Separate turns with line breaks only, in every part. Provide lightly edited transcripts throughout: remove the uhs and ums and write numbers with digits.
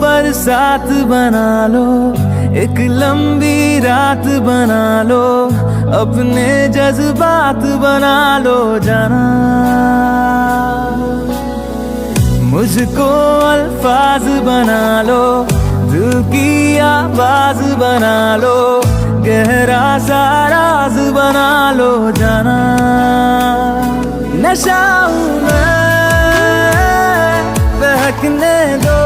बरसात बना लो, एक लंबी रात बना लो, अपने जज्बात बना लो जाना। मुझको अल्फाज बना लो, दिल की आवाज बना लो, गहरा सा राज बना लो जाना। नशा हूँ मैं, बहकने दो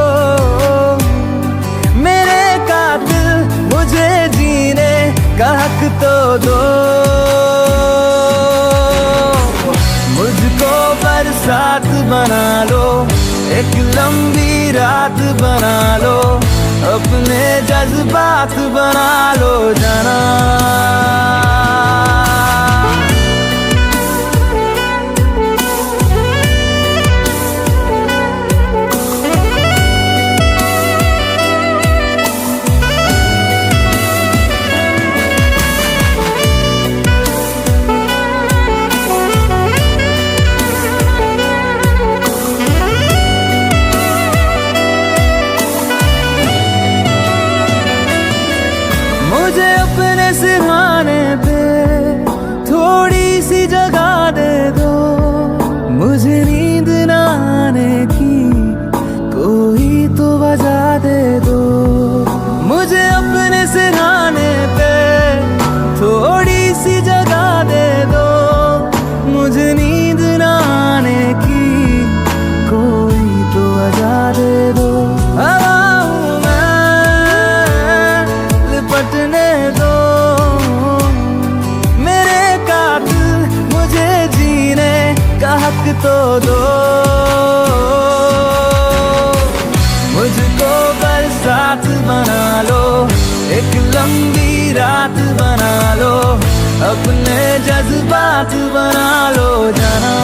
मेरे कातिल, मुझे जीने का हक तो दो। मुझको बरसात बना लो, एक लंबी रात बना लो, अपने जज्बात बना लो जाना। मुझे अपने सिरहाने पे थोड़ी सी जगह दे दो, मुझे नींद न आने की कोई तो वजह दे दो। मुझे अपने सिरहाने पे थोड़ी सी जगह दे दो, मुझे नींद न आने की कोई तो वजह दे दो। लिपटने दो मेरे कातिल, मुझे जीने का हक तो दो। मुझको बरसात बना लो, एक लंबी रात बना लो, अपने जज्बात बना लो जाना।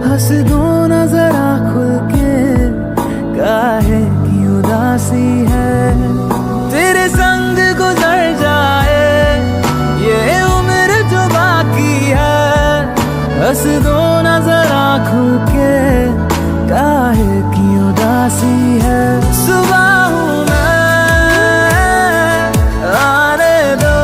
हंस दो ना जरा खुल के, काहे की उदासी है। तेरे संग गुजर जाए ये उम्र जो बाकी है, हंस दो ना जरा खुल के, काहे की उदासी है। सुबह हूँ मैं, आने दो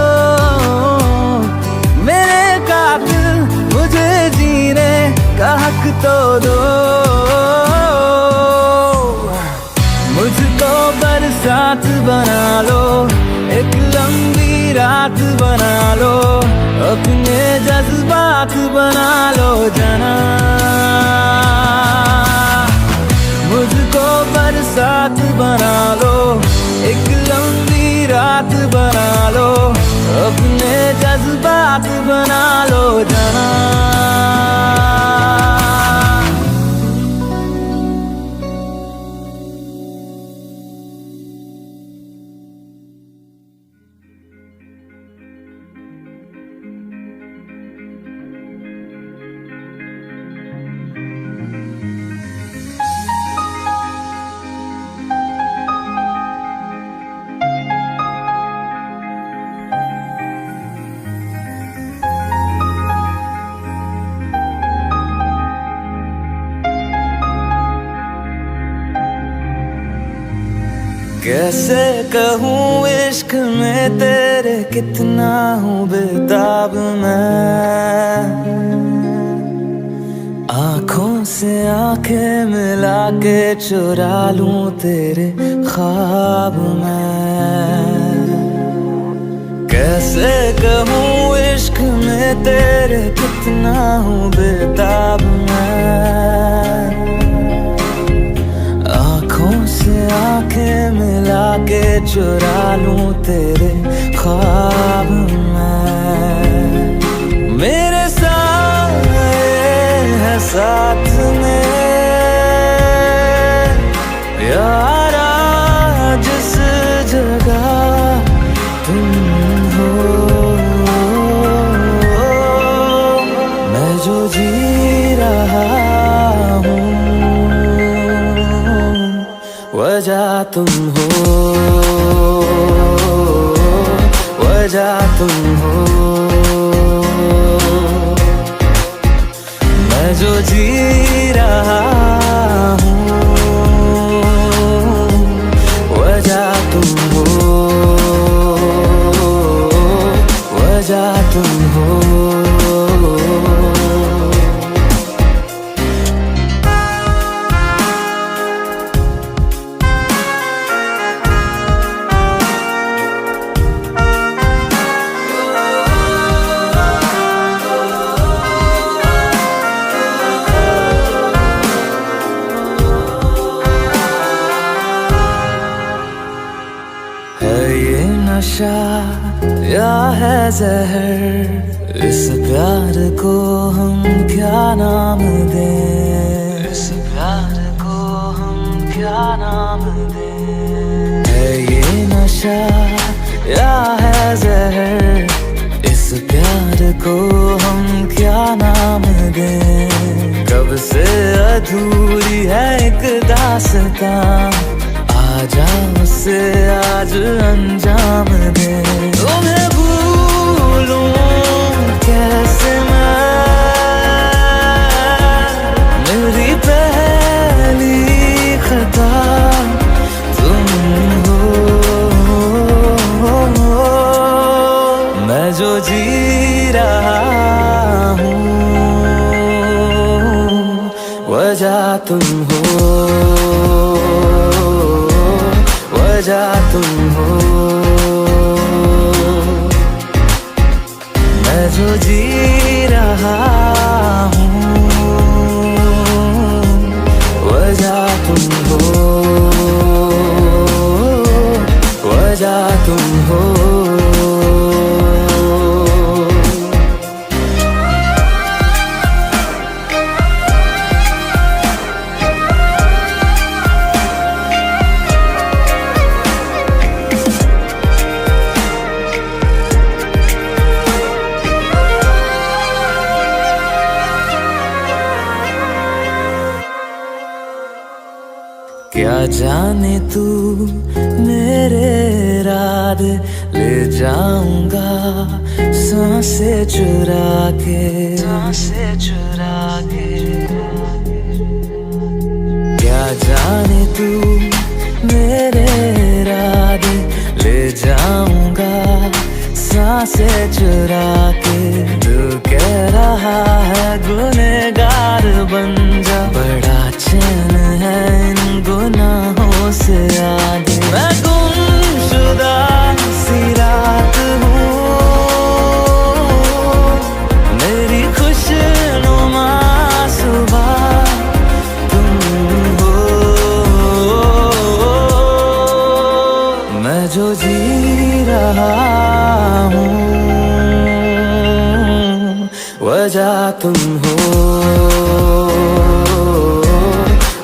मेरे कातिल, मुझे जीने का हक तो दो। मुझको बरसात बना लो, एक लंबी रात बना लो, अपने जज्बात बना लो जाना। मुझको बरसात बना लो, एक लंबी रात बना लो, अपने जज्बात बना लो जाना। कैसे कहूँ इश्क में तेरे कितना हूँ बेताब मैं, आँखों से आंखें मिला के चुरा लूं तेरे ख्वाब मैं। कैसे कहूँ इश्क में तेरे कितना हूँ बेताब मैं, आँखों से आंखें मिला के चुरा लूं तेरे ख्वाब मैं। मेरे साए है साए वजह तुम हो, वजह तुम हो। मैं जो जी रहा हूँ, वजह तुम हो, वजह तुम हो। है ये नशा या है जहर, इस प्यार को हम क्या नाम दें, इस प्यार को हम क्या नाम दें। है ये नशा या है जहर, इस प्यार को हम क्या नाम दें। कब से अधूरी है एक दास्तां, आजा उसे आज अंजाम दे। तुम्हें भूलूं कैसे मैं, मेरी पहली खता तुम हो। मैं जो जी रहा हूँ, वजह तुम हो, वजह तुम हो। मैं जो जी रहा हूँ, वजह तुम हो, वजह तुम हो। क्या जाने तू मेरे इरादे, ले जाऊंगा सांसें चुरा के, सांसें चुरा के। क्या जाने तू मेरे इरादे, ले जाऊंगा सांसें चुरा के। दिल कह रहा है गुनहगार बन जा, बड़ा चैन है इन गुनाहों से आगे। मैं गुमशुदा सी रात हूँ, मेरी खुशनुमा सुबह तुम हो। मैं जो जी रहा हूँ, वजह तुम हो,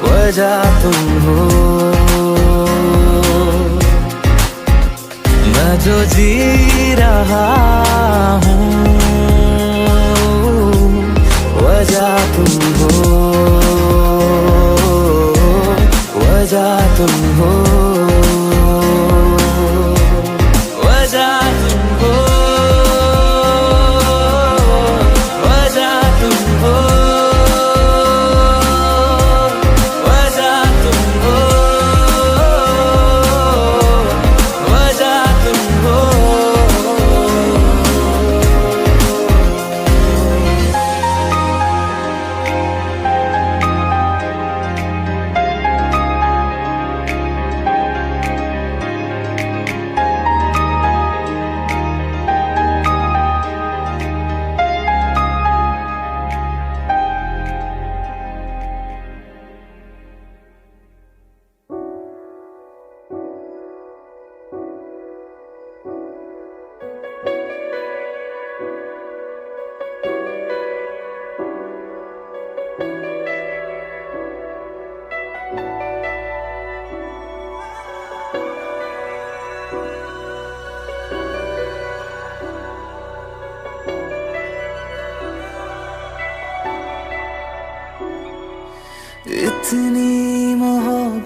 वजह तुम हो। मैं जो जी रहा हूँ, वजह तुम हो, वजह तुम हो, वजह तुम हो, वजह तुम हो।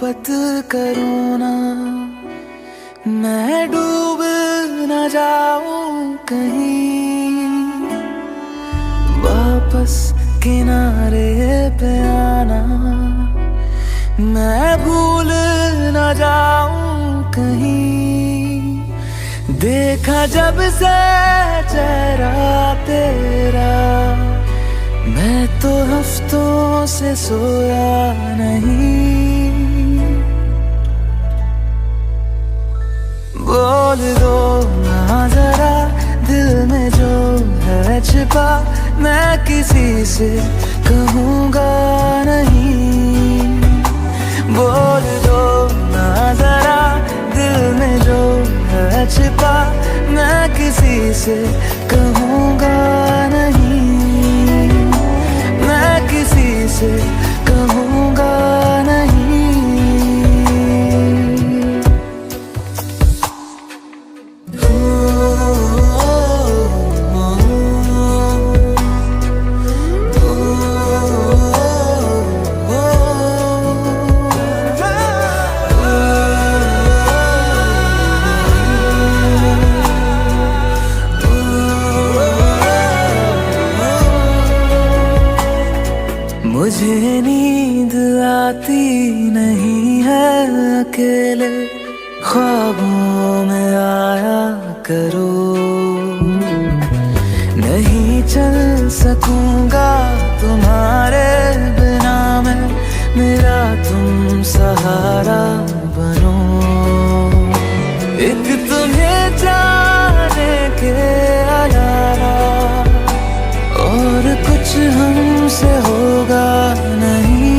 मोहब्बत करूँ ना, मैं डूब न जाऊं कहीं, वापस किनारे पे आना, मैं भूल न जाऊं कहीं। देखा जब से चेहरा तेरा, मैं तो हफ्तों से सोया नहीं। बोल दो ना जरा दिल में जो है छिपा, मैं किसी से कहूँगा नहीं। बोल दो ना जरा दिल में जो है छिपा, मैं किसी से कहूँगा नहीं, मैं किसी से कहूँगा नहीं। मुझे नींद आती नहीं है अकेले, ख्वाबों में आया करो। नहीं चल सकूंगा तुम्हारे बिना मैं, मेरा तुम सहारा बनो। एक तुम्हें जाने के अलावा और कुछ हमसे होगा नहीं।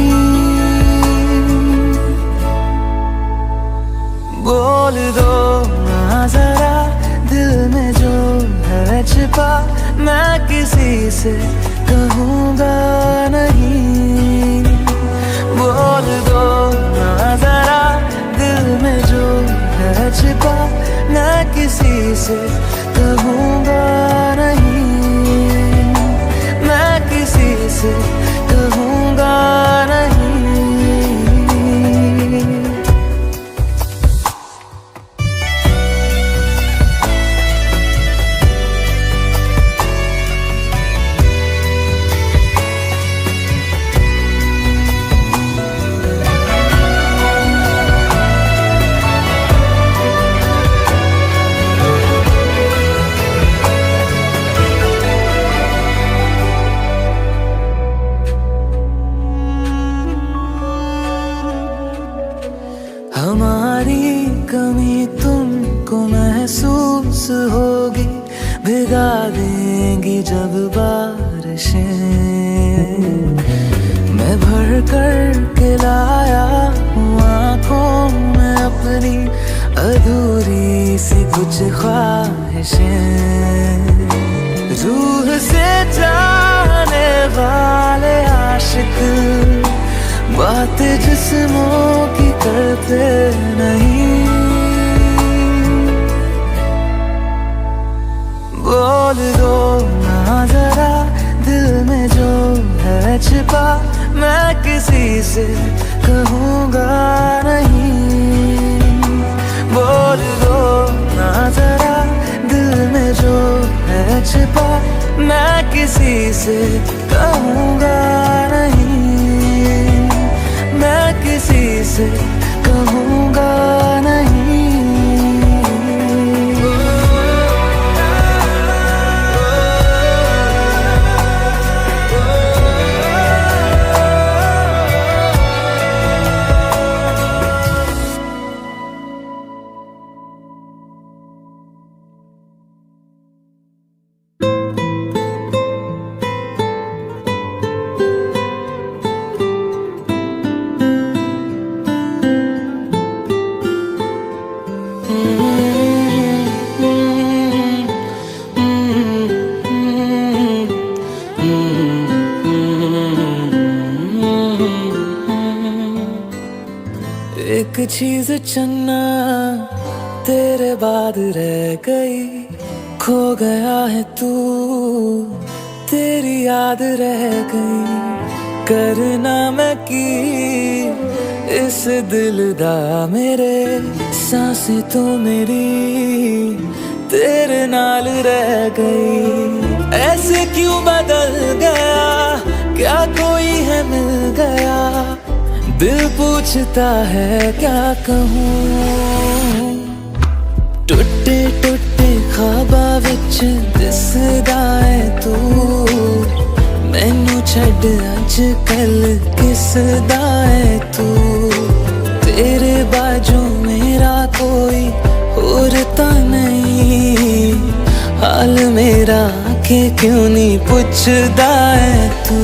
बोल दो ना जरा दिल में जो है छिपा, मैं किसी से कहूँगा नहीं। बोल दो ना जरा दिल में जो है छिपा, मैं किसी से कहूँगा नहीं, मैं किसी से कहूँगा नहीं। हमारी कमी तुमको महसूस होगी, भिगा देंगी जब बारिशें। मैं भर कर के लाया हूँ आँखों में अपनी अधूरी सी कुछ ख्वाहिशें। रूह से जाने वाले आशिक बातें जिस्मों की करते नहीं। बोल दो ना जरा दिल में जो है छिपा, मैं किसी से कहूँगा नहीं। बोल दो ना जरा दिल में जो है छिपा, मैं किसी से कहूँगा नहीं, मैं किसी से कहूँगा नहीं। एक चीज चन्ना तेरे बाद रह गई, खो गया है तू, तेरी याद रह गई। करना मैं की इस बस दिल दा मेरे, सांसें तो मेरी तेरे नाल रह गई। ऐसे क्यों बदल गया, क्या कोई है मिल गया, दिल पूछता है क्या कहूँ। टुटे टुटे ख्वाबा विच दिसदा है तू, मैनू छड्ड अज कल किसदा है तू। तेरे बाजू मेरा कोई और ता नहीं, हाल मेरा के क्यों नहीं पुछदा है तू।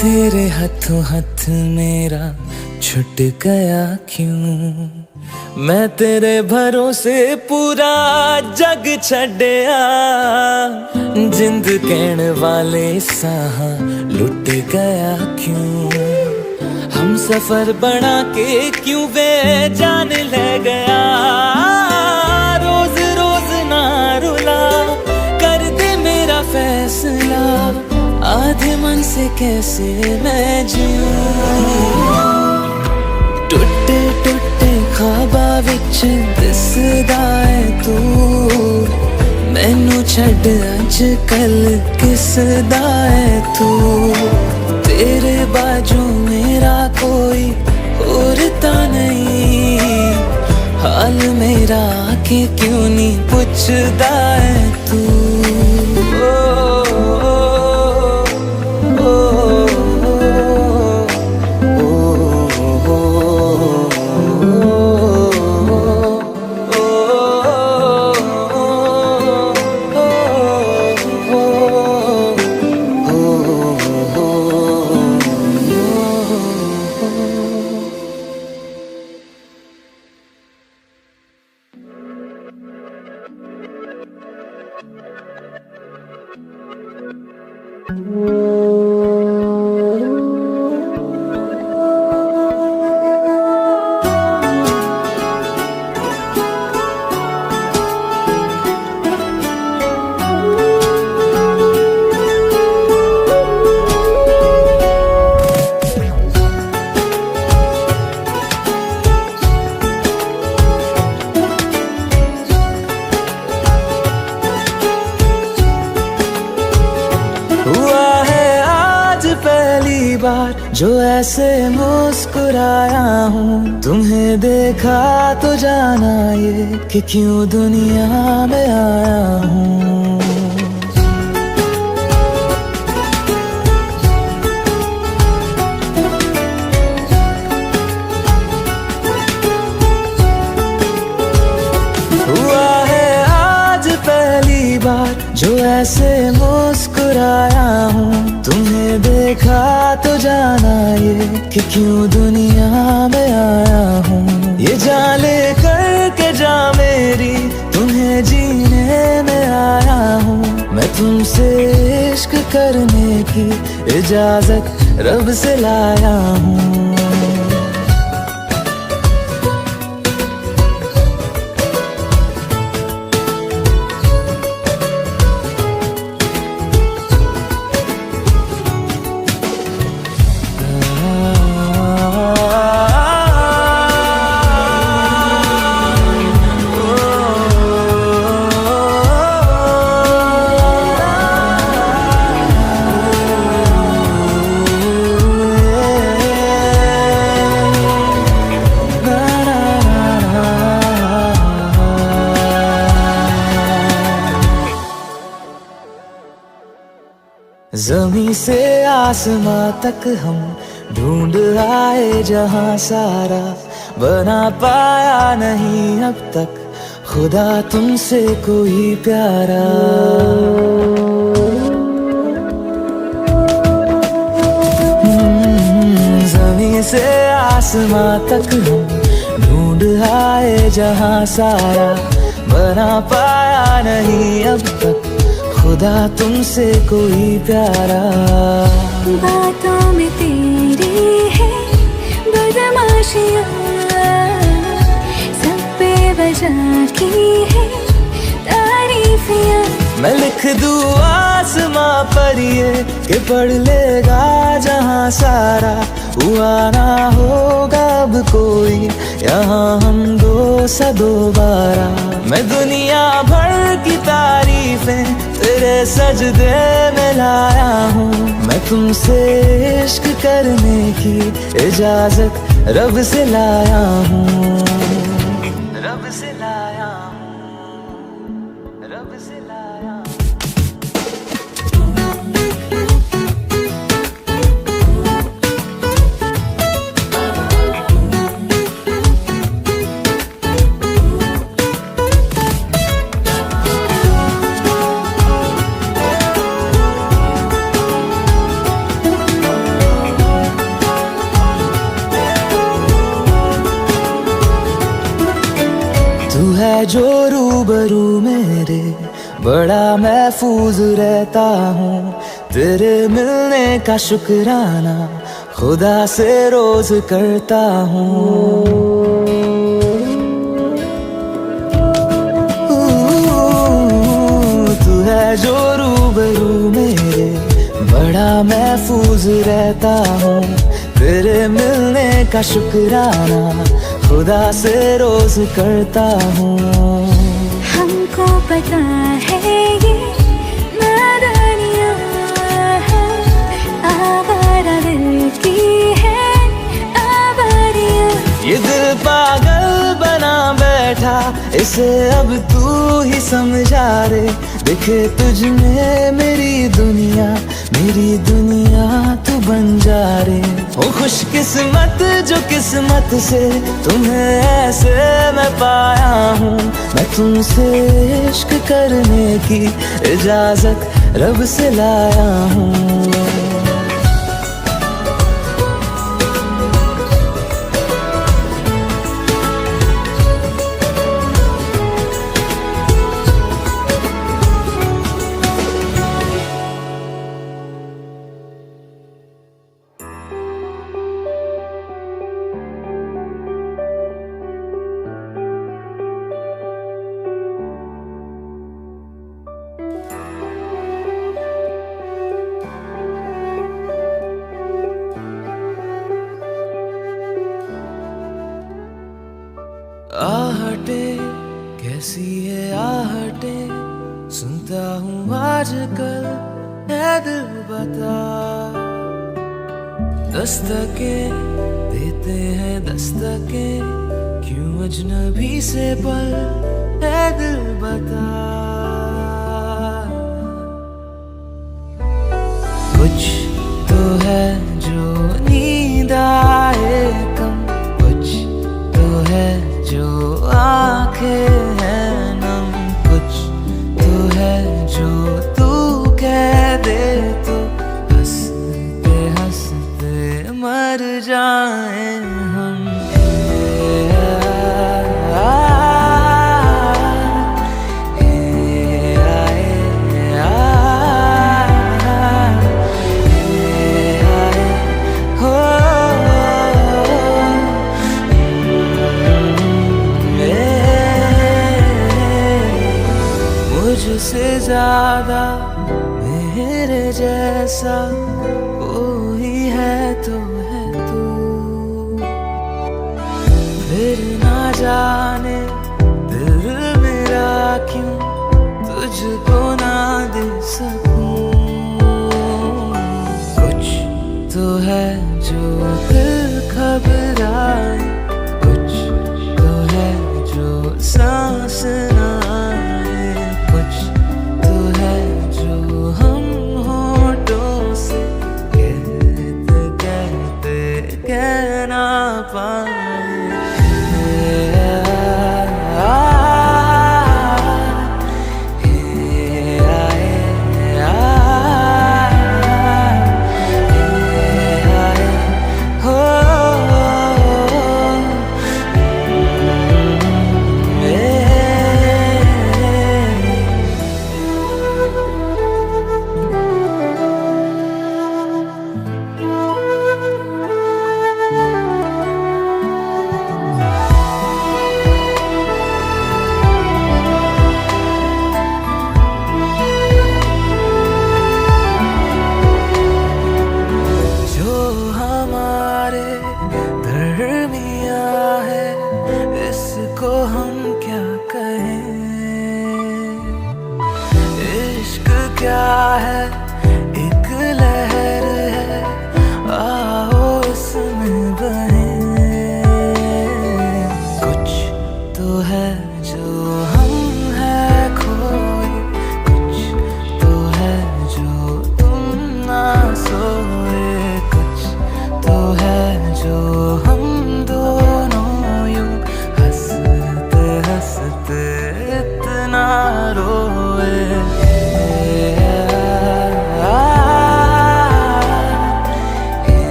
तेरे हाथों हाथ मेरा छुट गया क्यों, मैं तेरे भरोसे पूरा जग छड्या। जिंद कहण वाले साह लुट गया क्यों, हम सफर बना के क्यों बेजान ले गया। रोज रोज ना रुला, कर दे मेरा फैसला, आधे मन से कैसे मैं जीऊं। टुटे टुटे ख्वाबा विच दिसदा है तू, मैनू छड्ड अज कल किसदा है तू। तेरे बाजू मेरा कोई और ता नहीं, हाल मेरा के क्यों नहीं पुछदा है तू। हुआ है आज पहली बार जो ऐसे मुस्कुराया हूँ, तुम्हें देखा तो जाना ये कि क्यों दुनिया में आया हूँ। हुआ है आज पहली बार जो ऐसे मुस्कुराया हूँ, तुम्हें देखा तो जाना ये कि क्यों दुनिया में आया हूँ। ये जान ले करके जा मेरी, तुम्हें जीने में आया हूँ। मैं तुमसे इश्क करने की इजाजत रब से लाया हूँ। जमीं से आसमां तक हम ढूंढ आए जहां सारा, बना पाया नहीं अब तक खुदा तुमसे कोई प्यारा। जमीन से आसमां तक हम ढूंढ आए जहां सारा, बना पाया नहीं अब तक खुदा तुमसे कोई प्यारा।
बातों में तेरी है बदमाशियाँ, सब पे वजह की है तारीफियाँ।
मैं लिख दूँ आसमां पर ये कि पढ़ लेगा जहां सारा, हुआ ना होगा अब कोई यहाँ हम दो सा दोबारा। मैं दुनिया भर की तारीफें तेरे सजदे में लाया हूँ, मैं तुमसे इश्क करने की इजाजत रब से लाया हूँ, रब से लाया हूँ, रब से लाया हूँ। तू है जो रूबरू मेरे, बड़ा महफूज रहता हूँ, तेरे मिलने का शुक्राना खुदा से रोज करता हूँ। तू है जो रूबरू मेरे, बड़ा महफूज रहता हूँ, तेरे मिलने का शुक्राना खुदा से रोज करता हूँ।
हमको पता है ये नादानियाँ है, आवारा दिल की है आवारियाँ।
ये दिल पागल बना बैठा, इसे अब तू ही समझा रे, दिखे तुझ में मेरी दुनिया तू बन जा रे। हो खुशकिस्मत जो किस्मत से तुम्हें ऐसे मैं पाया हूँ, मैं तुमसे इश्क करने की इजाजत रब से लाया हूँ। आहटे कैसी है आहटे, सुनता हूँ आजकल है दिल बता। दस्तके देते हैं दस्तके, क्यों अजनबी से पल है दिल बता। कुछ तो है जो नींद आए कम, कुछ तो है जो आंखें हैं नम, कुछ तो है जो तू कह दे तो हंसते हंसते मर जाए हम। मुझसे ज्यादा मेरे जैसा कोई है तो है तू, फिर ना जाने दिल मेरा क्यों तुझको ना दे सकूं। कुछ तो है जो दिल घबराए, कुछ तो है जो सांस ना आए, कुछ तो है जो हम होठों से कहते कहते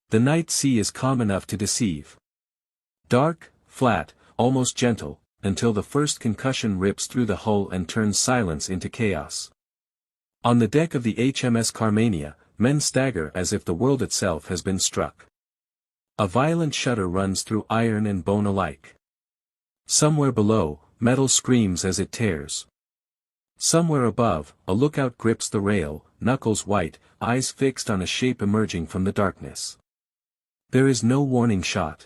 The night sea is calm enough to deceive. Dark, flat, almost gentle, until the first concussion rips through the hull and turns silence into chaos. On the deck of the HMS Carmania, men stagger as if the world itself has been struck. A violent shudder runs through iron and bone alike. Somewhere below, metal screams as it tears. Somewhere above, a lookout grips the rail, knuckles white, eyes fixed on a shape emerging from the darkness. There is no warning shot.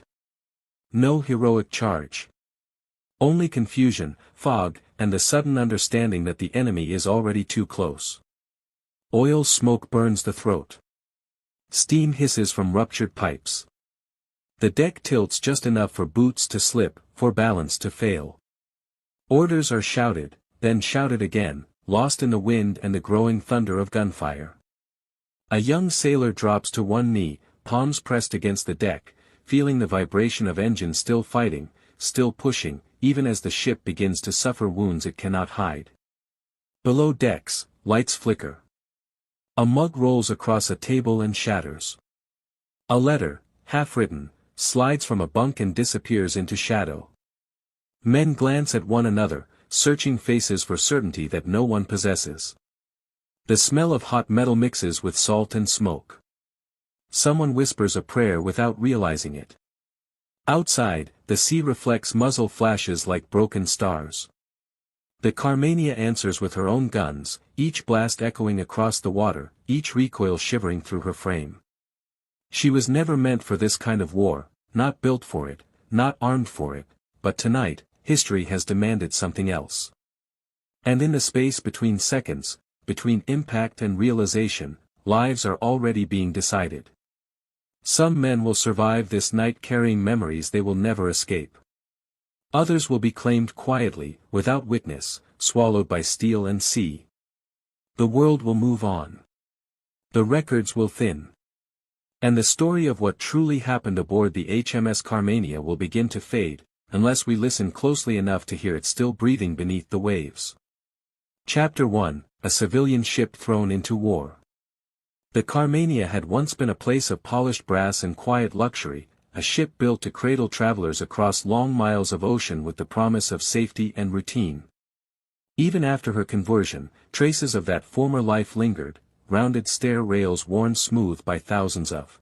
No heroic charge. Only confusion, fog, and the sudden understanding that the enemy is already too close. Oil smoke burns the throat. Steam hisses from ruptured pipes. The deck tilts just enough for boots to slip, for balance to fail. Orders are shouted, then shouted again, lost in the wind and the growing thunder of gunfire. A young sailor drops to one knee, palms pressed against the deck, feeling the vibration of engines still fighting, still pushing, even as the ship begins to suffer wounds it cannot hide. Below decks, lights flicker. A mug rolls across a table and shatters. A letter, half-written, slides from a bunk and disappears into shadow. Men glance at one another, searching faces for certainty that no one possesses. The smell of hot metal mixes with salt and smoke. Someone whispers a prayer without realizing it. Outside, the sea reflects muzzle flashes like broken stars. The Carmania answers with her own guns, each blast echoing across the water, each recoil shivering through her frame. She was never meant for this kind of war, not built for it, not armed for it, but tonight, history has demanded something else. And in the space between seconds, between impact and realization, lives are already being decided. Some men will survive this night carrying memories they will never escape. Others will be claimed quietly, without witness, swallowed by steel and sea. The world will move on. The records will thin. And the story of what truly happened aboard the HMS Carmania will begin to fade, unless we listen closely enough to hear it still breathing beneath the waves. Chapter 1, A Civilian Ship Thrown into War. The Carmania had once been a place of polished brass and quiet luxury, a ship built to cradle travelers across long miles of ocean with the promise of safety and routine. Even after her conversion, traces of that former life lingered, rounded stair rails worn smooth by thousands of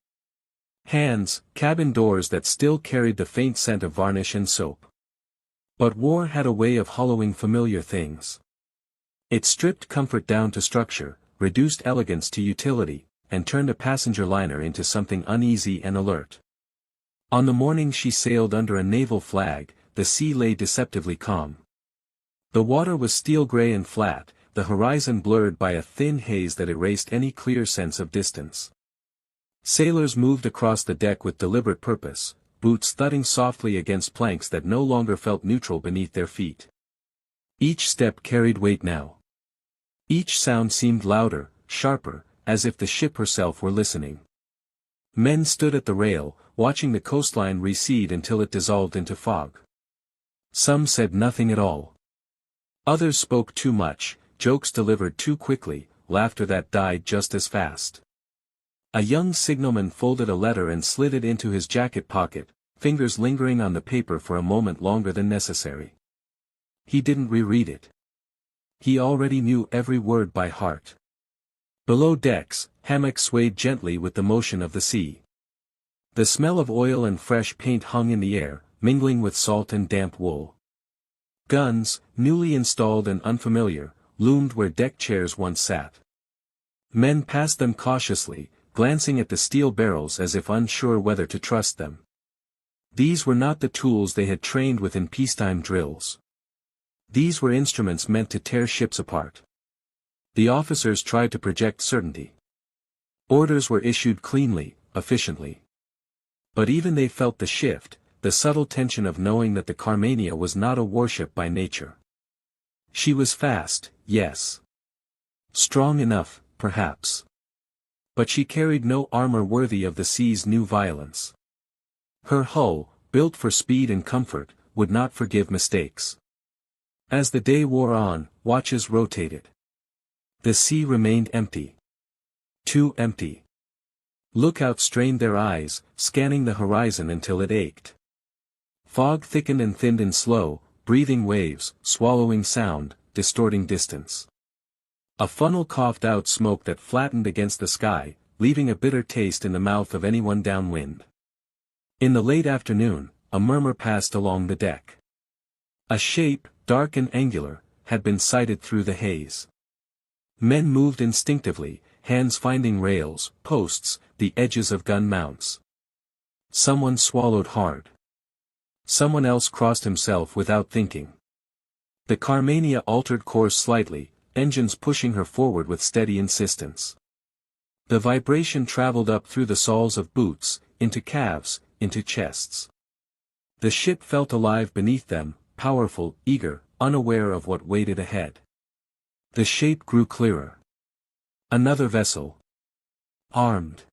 hands, cabin doors that still carried the faint scent of varnish and soap. But war had a way of hollowing familiar things. It stripped comfort down to structure, reduced elegance to utility, and turned a passenger liner into something uneasy and alert. On the morning she sailed under a naval flag, the sea lay deceptively calm. The water was steel gray and flat, the horizon blurred by a thin haze that erased any clear sense of distance. Sailors moved across the deck with deliberate purpose, boots thudding softly against planks that no longer felt neutral beneath their feet. Each step carried weight now. Each sound seemed louder, sharper, as if the ship herself were listening. Men stood at the rail, watching the coastline recede until it dissolved into fog. Some said nothing at all. Others spoke too much, jokes delivered too quickly, laughter that died just as fast. A young signalman folded a letter and slid it into his jacket pocket, fingers lingering on the paper for a moment longer than necessary. He didn't reread it. He already knew every word by heart. Below decks, hammocks swayed gently with the motion of the sea. The smell of oil and fresh paint hung in the air, mingling with salt and damp wool. Guns, newly installed and unfamiliar, loomed where deck chairs once sat. Men passed them cautiously, glancing at the steel barrels as if unsure whether to trust them. These were not the tools they had trained with in peacetime drills. These were instruments meant to tear ships apart. The officers tried to project certainty. Orders were issued cleanly, efficiently. But even they felt the shift, the subtle tension of knowing that the Carmania was not a warship by nature. She was fast, yes. Strong enough, perhaps. But she carried no armor worthy of the sea's new violence. Her hull, built for speed and comfort, would not forgive mistakes. As the day wore on, watches rotated. The sea remained empty. Too empty. Lookouts strained their eyes, scanning the horizon until it ached. Fog thickened and thinned in slow, breathing waves, swallowing sound, distorting distance. A funnel coughed out smoke that flattened against the sky, leaving a bitter taste in the mouth of anyone downwind. In the late afternoon, a murmur passed along the deck. A shape, dark and angular, had been sighted through the haze. Men moved instinctively, hands finding rails, posts, the edges of gun mounts. Someone swallowed hard. Someone else crossed himself without thinking. The Carmania altered course slightly, engines pushing her forward with steady insistence. The vibration traveled up through the soles of boots, into calves, into chests. The ship felt alive beneath them, powerful, eager, unaware of what waited ahead. The shape grew clearer. Another vessel. Armed.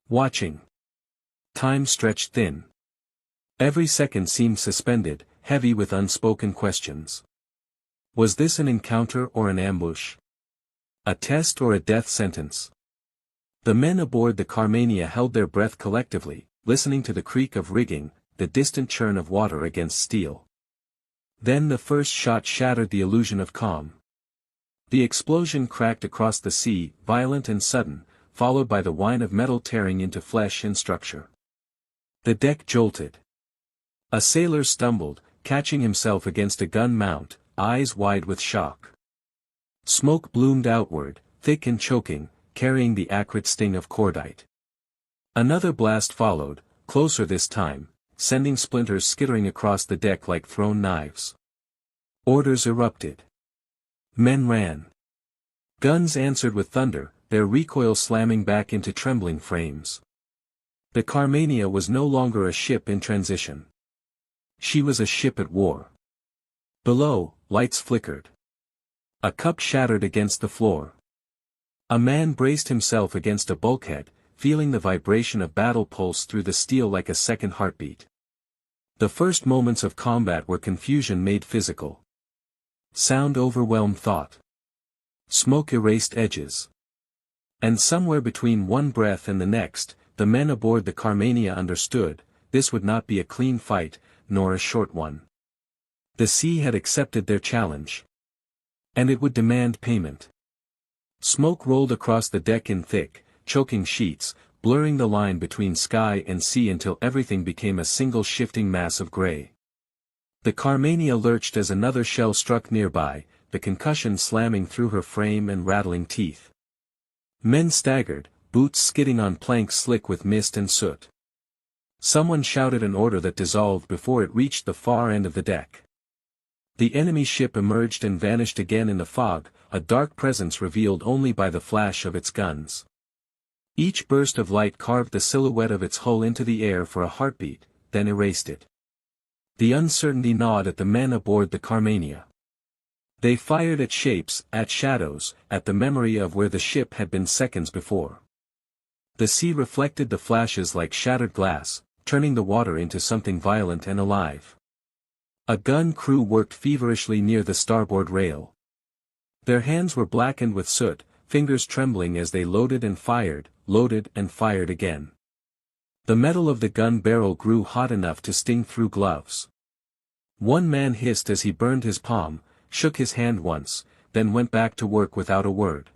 Watching. Time stretched thin. Every second seemed suspended, heavy with unspoken questions. Was this an encounter or an ambush? A test or a death sentence? The men aboard the Carmania held their breath collectively, listening to the creak of rigging, the distant churn of water against steel. Then the first shot shattered the illusion of calm. The explosion cracked across the sea, violent and sudden, followed by the whine of metal tearing into flesh and structure. The deck jolted. A sailor stumbled, catching himself against a gun mount, eyes wide with shock. Smoke bloomed outward, thick and choking, carrying the acrid sting of cordite. Another blast followed, closer this time, sending splinters skittering across the deck like thrown knives. Orders erupted. Men ran. Guns answered with thunder, their recoil slamming back into trembling frames. The Carmania was no longer a ship in transition. She was a ship at war. Below, lights flickered. A cup shattered against the floor. A man braced himself against a bulkhead, feeling the vibration of battle pulse through the steel like a second heartbeat. The first moments of combat were confusion made physical. Sound overwhelmed thought. Smoke erased edges. And somewhere between one breath and the next, the men aboard the Carmania understood, this would not be a clean fight, nor a short one. The sea had accepted their challenge. And it would demand payment. Smoke rolled across the deck in thick, choking sheets, blurring the line between sky and sea until everything became a single shifting mass of gray. The Carmania lurched as another shell struck nearby, the concussion slamming through her frame and rattling teeth. Men staggered, boots skidding on planks slick with mist and soot. Someone shouted an order that dissolved before it reached the far end of the deck. The enemy ship emerged and vanished again in the fog, a dark presence revealed only by the flash of its guns. Each burst of light carved the silhouette of its hull into the air for a heartbeat, then erased it. The uncertainty gnawed at the men aboard the Carmania. They fired at shapes, at shadows, at the memory of where the ship had been seconds before. The sea reflected the flashes like shattered glass, turning the water into something violent and alive. A gun crew worked feverishly near the starboard rail. Their hands were blackened with soot, fingers trembling as they loaded and fired again. The metal of the gun barrel grew hot enough to sting through gloves. One man hissed as he burned his palm, shook his hand once, then went back to work without a word.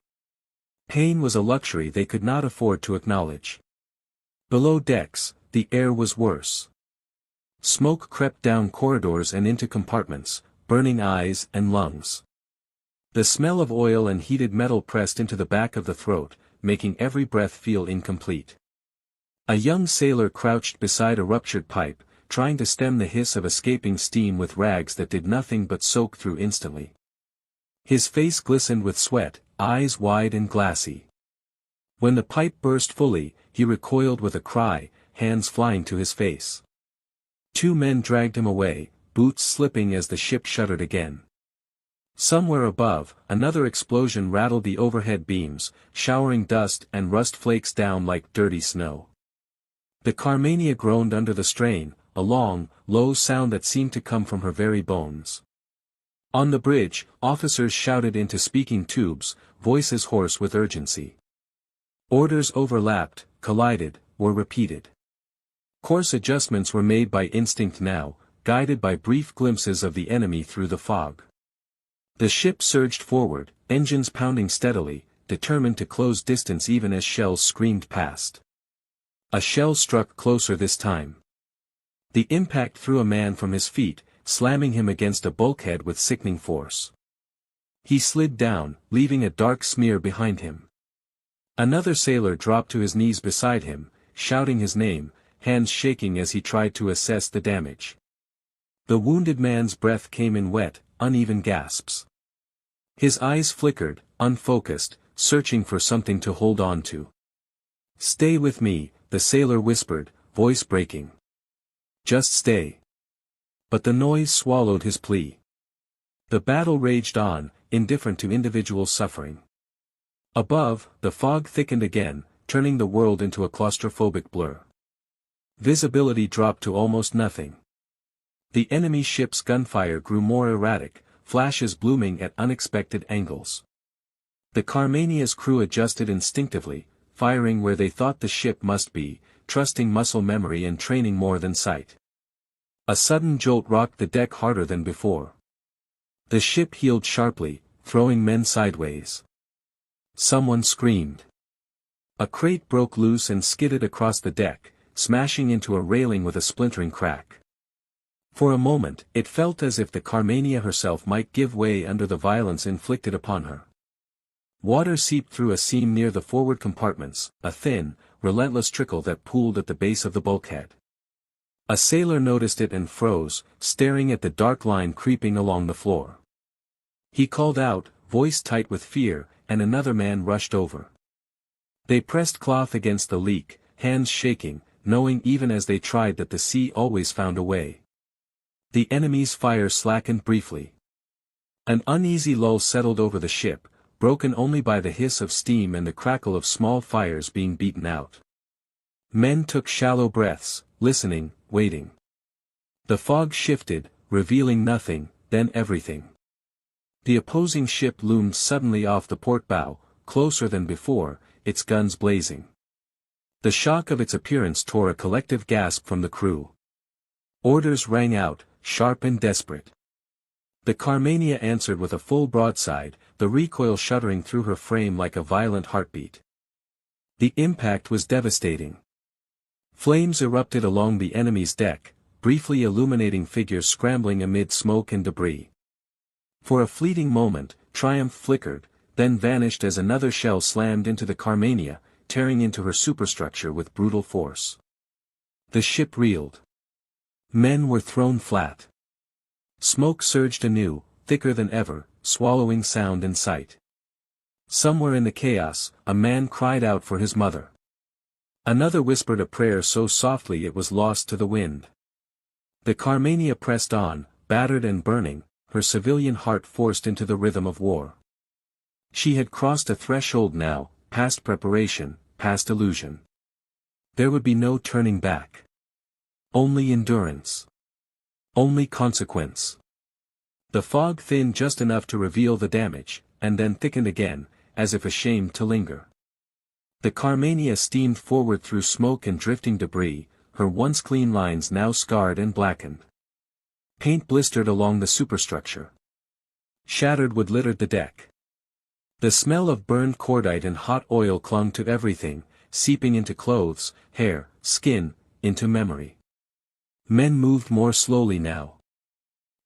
Pain was a luxury they could not afford to acknowledge. Below decks, the air was worse. Smoke crept down corridors and into compartments, burning eyes and lungs. The smell of oil and heated metal pressed into the back of the throat, making every breath feel incomplete. A young sailor crouched beside a ruptured pipe, trying to stem the hiss of escaping steam with rags that did nothing but soak through instantly. His face glistened with sweat, eyes wide and glassy. When the pipe burst fully, he recoiled with a cry, hands flying to his face. Two men dragged him away, boots slipping as the ship shuddered again. Somewhere above, another explosion rattled the overhead beams, showering dust and rust flakes down like dirty snow. The Carmania groaned under the strain, a long, low sound that seemed to come from her very bones. On the bridge, officers shouted into speaking tubes, voices hoarse with urgency. Orders overlapped, collided, or repeated. Course adjustments were made by instinct now, guided by brief glimpses of the enemy through the fog. The ship surged forward, engines pounding steadily, determined to close distance even as shells screamed past. A shell struck closer this time. The impact threw a man from his feet, slamming him against a bulkhead with sickening force. He slid down, leaving a dark smear behind him. Another sailor dropped to his knees beside him, shouting his name, hands shaking as he tried to assess the damage. The wounded man's breath came in wet, uneven gasps. His eyes flickered, unfocused, searching for something to hold on to. "Stay with me," the sailor whispered, voice breaking. "Just stay." But the noise swallowed his plea. The battle raged on, indifferent to individual suffering. Above, the fog thickened again, turning the world into a claustrophobic blur. Visibility dropped to almost nothing. The enemy ship's gunfire grew more erratic, flashes blooming at unexpected angles. The Carmania's crew adjusted instinctively, firing where they thought the ship must be, trusting muscle memory and training more than sight. A sudden jolt rocked the deck harder than before. The ship heeled sharply, throwing men sideways. Someone screamed. A crate broke loose and skidded across the deck, smashing into a railing with a splintering crack. For a moment, it felt as if the Carmania herself might give way under the violence inflicted upon her. Water seeped through a seam near the forward compartments, a thin, relentless trickle that pooled at the base of the bulkhead. A sailor noticed it and froze, staring at the dark line creeping along the floor. He called out, voice tight with fear, and another man rushed over. They pressed cloth against the leak, hands shaking, knowing even as they tried that the sea always found a way. The enemy's fire slackened briefly. An uneasy lull settled over the ship, broken only by the hiss of steam and the crackle of small fires being beaten out. Men took shallow breaths, listening, waiting. The fog shifted, revealing nothing, then everything. The opposing ship loomed suddenly off the port bow, closer than before, its guns blazing. The shock of its appearance tore a collective gasp from the crew. Orders rang out, sharp and desperate. The Carmania answered with a full broadside, the recoil shuddering through her frame like a violent heartbeat. The impact was devastating. Flames erupted along the enemy's deck, briefly illuminating figures scrambling amid smoke and debris. For a fleeting moment, triumph flickered, then vanished as another shell slammed into the Carmania, tearing into her superstructure with brutal force. The ship reeled. Men were thrown flat. Smoke surged anew, thicker than ever, swallowing sound and sight. Somewhere in the chaos, a man cried out for his mother. Another whispered a prayer so softly it was lost to the wind. The Carmania pressed on, battered and burning, her civilian heart forced into the rhythm of war. She had crossed a threshold now, past preparation, past illusion. There would be no turning back. Only endurance. Only consequence. The fog thinned just enough to reveal the damage, and then thickened again, as if ashamed to linger. The Carmania steamed forward through smoke and drifting debris, her once clean lines now scarred and blackened. Paint blistered along the superstructure. Shattered wood littered the deck. The smell of burned cordite and hot oil clung to everything, seeping into clothes, hair, skin, into memory. Men moved more slowly now.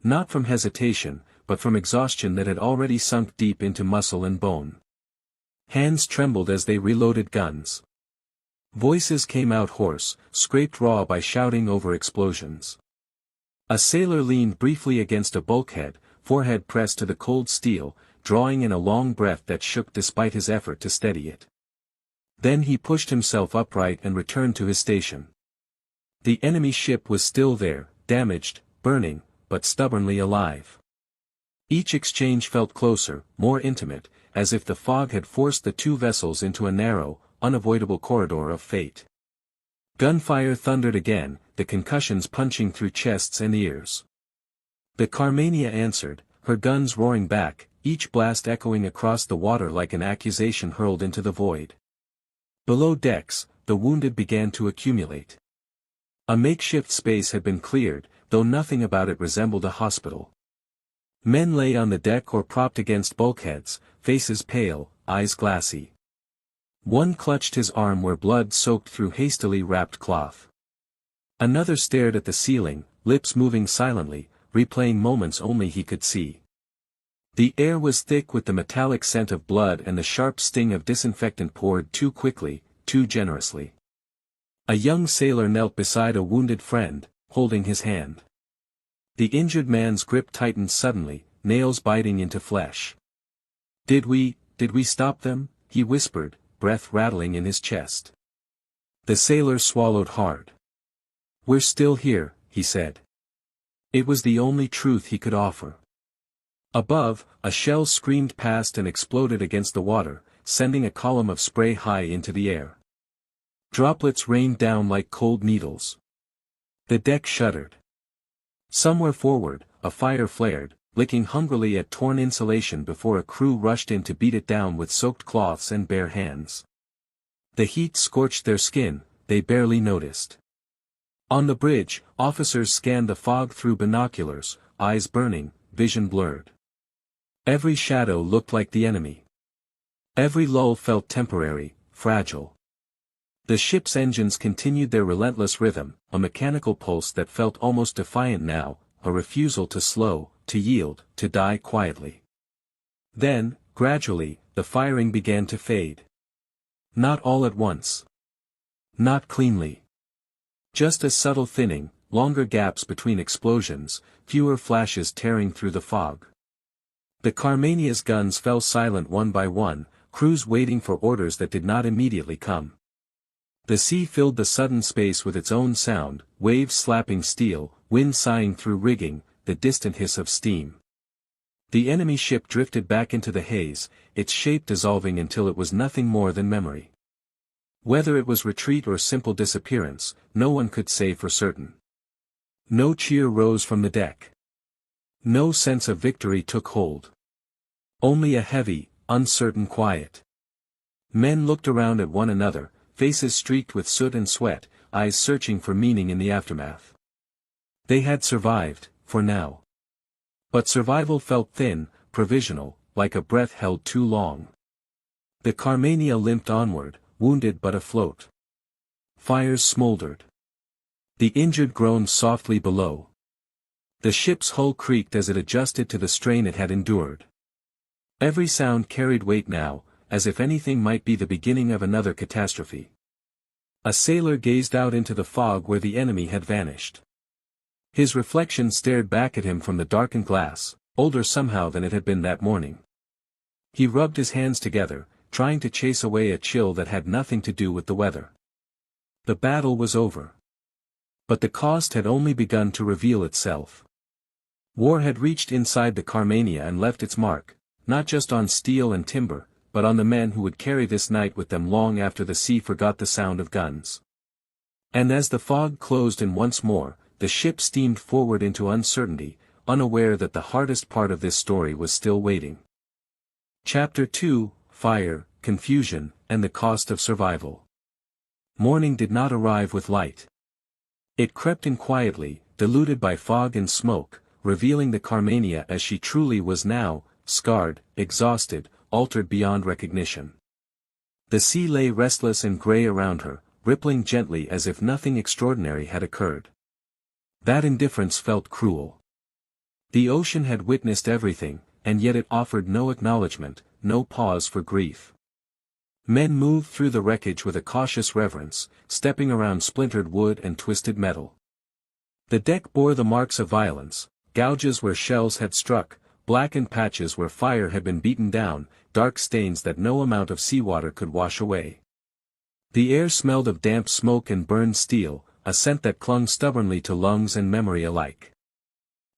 Not from hesitation, but from exhaustion that had already sunk deep into muscle and bone. Hands trembled as they reloaded guns. Voices came out hoarse, scraped raw by shouting over explosions. A sailor leaned briefly against a bulkhead, forehead pressed to the cold steel, drawing in a long breath that shook despite his effort to steady it. Then he pushed himself upright and returned to his station. The enemy ship was still there, damaged, burning, but stubbornly alive. Each exchange felt closer, more intimate, as if the fog had forced the two vessels into a narrow, unavoidable corridor of fate. Gunfire thundered again, the concussions punching through chests and ears. The Carmania answered, her guns roaring back, each blast echoing across the water like an accusation hurled into the void. Below decks, the wounded began to accumulate. A makeshift space had been cleared, though nothing about it resembled a hospital. Men lay on the deck or propped against bulkheads, faces pale, eyes glassy. One clutched his arm where blood soaked through hastily wrapped cloth. Another stared at the ceiling, lips moving silently, replaying moments only he could see. The air was thick with the metallic scent of blood and the sharp sting of disinfectant poured too quickly, too generously. A young sailor knelt beside a wounded friend, holding his hand. The injured man's grip tightened suddenly, nails biting into flesh. Did we stop them?" he whispered, breath rattling in his chest. The sailor swallowed hard. "We're still here," he said. It was the only truth he could offer. Above, a shell screamed past and exploded against the water, sending a column of spray high into the air. Droplets rained down like cold needles. The deck shuddered. Somewhere forward, a fire flared, licking hungrily at torn insulation before a crew rushed in to beat it down with soaked cloths and bare hands. The heat scorched their skin, they barely noticed. On the bridge, officers scanned the fog through binoculars, eyes burning, vision blurred. Every shadow looked like the enemy. Every lull felt temporary, fragile. The ship's engines continued their relentless rhythm, a mechanical pulse that felt almost defiant now, a refusal to slow, to yield, to die quietly. Then, gradually, the firing began to fade. Not all at once. Not cleanly. Just a subtle thinning, longer gaps between explosions, fewer flashes tearing through the fog. The Carmania's guns fell silent one by one, crews waiting for orders that did not immediately come. The sea filled the sudden space with its own sound, waves slapping steel, wind sighing through rigging, the distant hiss of steam. The enemy ship drifted back into the haze, its shape dissolving until it was nothing more than memory. Whether it was retreat or simple disappearance, no one could say for certain. No cheer rose from the deck. No sense of victory took hold. Only a heavy, uncertain quiet. Men looked around at one another, faces streaked with soot and sweat, eyes searching for meaning in the aftermath. They had survived, for now. But survival felt thin, provisional, like a breath held too long. The Carmania limped onward, wounded but afloat. Fires smoldered. The injured groaned softly below. The ship's hull creaked as it adjusted to the strain it had endured. Every sound carried weight now, as if anything might be the beginning of another catastrophe. A sailor gazed out into the fog where the enemy had vanished. His reflection stared back at him from the darkened glass, older somehow than it had been that morning. He rubbed his hands together, trying to chase away a chill that had nothing to do with the weather. The battle was over. But the cost had only begun to reveal itself. War had reached inside the Carmania and left its mark, not just on steel and timber, but on the men who would carry this night with them long after the sea forgot the sound of guns. And as the fog closed in once more, the ship steamed forward into uncertainty, unaware that the hardest part of this story was still waiting. Chapter 2, Fire, Confusion, and the Cost of Survival. Morning did not arrive with light. It crept in quietly, diluted by fog and smoke, revealing the Carmania as she truly was now, scarred, exhausted, altered beyond recognition. The sea lay restless and gray around her, rippling gently as if nothing extraordinary had occurred. That indifference felt cruel. The ocean had witnessed everything, and yet it offered no acknowledgement, no pause for grief. Men moved through the wreckage with a cautious reverence, stepping around splintered wood and twisted metal. The deck bore the marks of violence, gouges where shells had struck, blackened patches where fire had been beaten down, dark stains that no amount of seawater could wash away. The air smelled of damp smoke and burned steel, a scent that clung stubbornly to lungs and memory alike.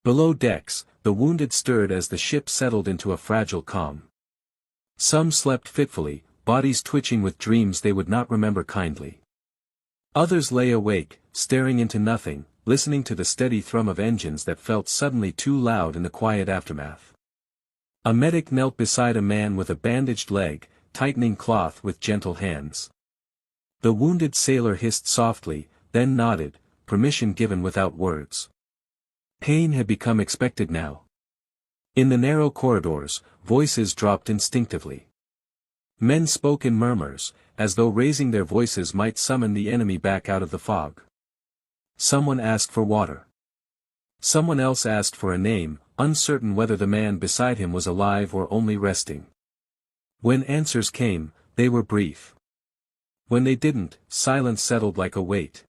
Below decks, the wounded stirred as the ship settled into a fragile calm. Some slept fitfully, bodies twitching with dreams they would not remember kindly. Others lay awake, staring into nothing, listening to the steady thrum of engines that felt suddenly too loud in the quiet aftermath. A medic knelt beside a man with a bandaged leg, tightening cloth with gentle hands. The wounded sailor hissed softly, then nodded, permission given without words. Pain had become expected now. In the narrow corridors, voices dropped instinctively. Men spoke in murmurs, as though raising their voices might summon the enemy back out of the fog. Someone asked for water. Someone else asked for a name, uncertain whether the man beside him was alive or only resting. When answers came, they were brief. When they didn't, silence settled like a weight.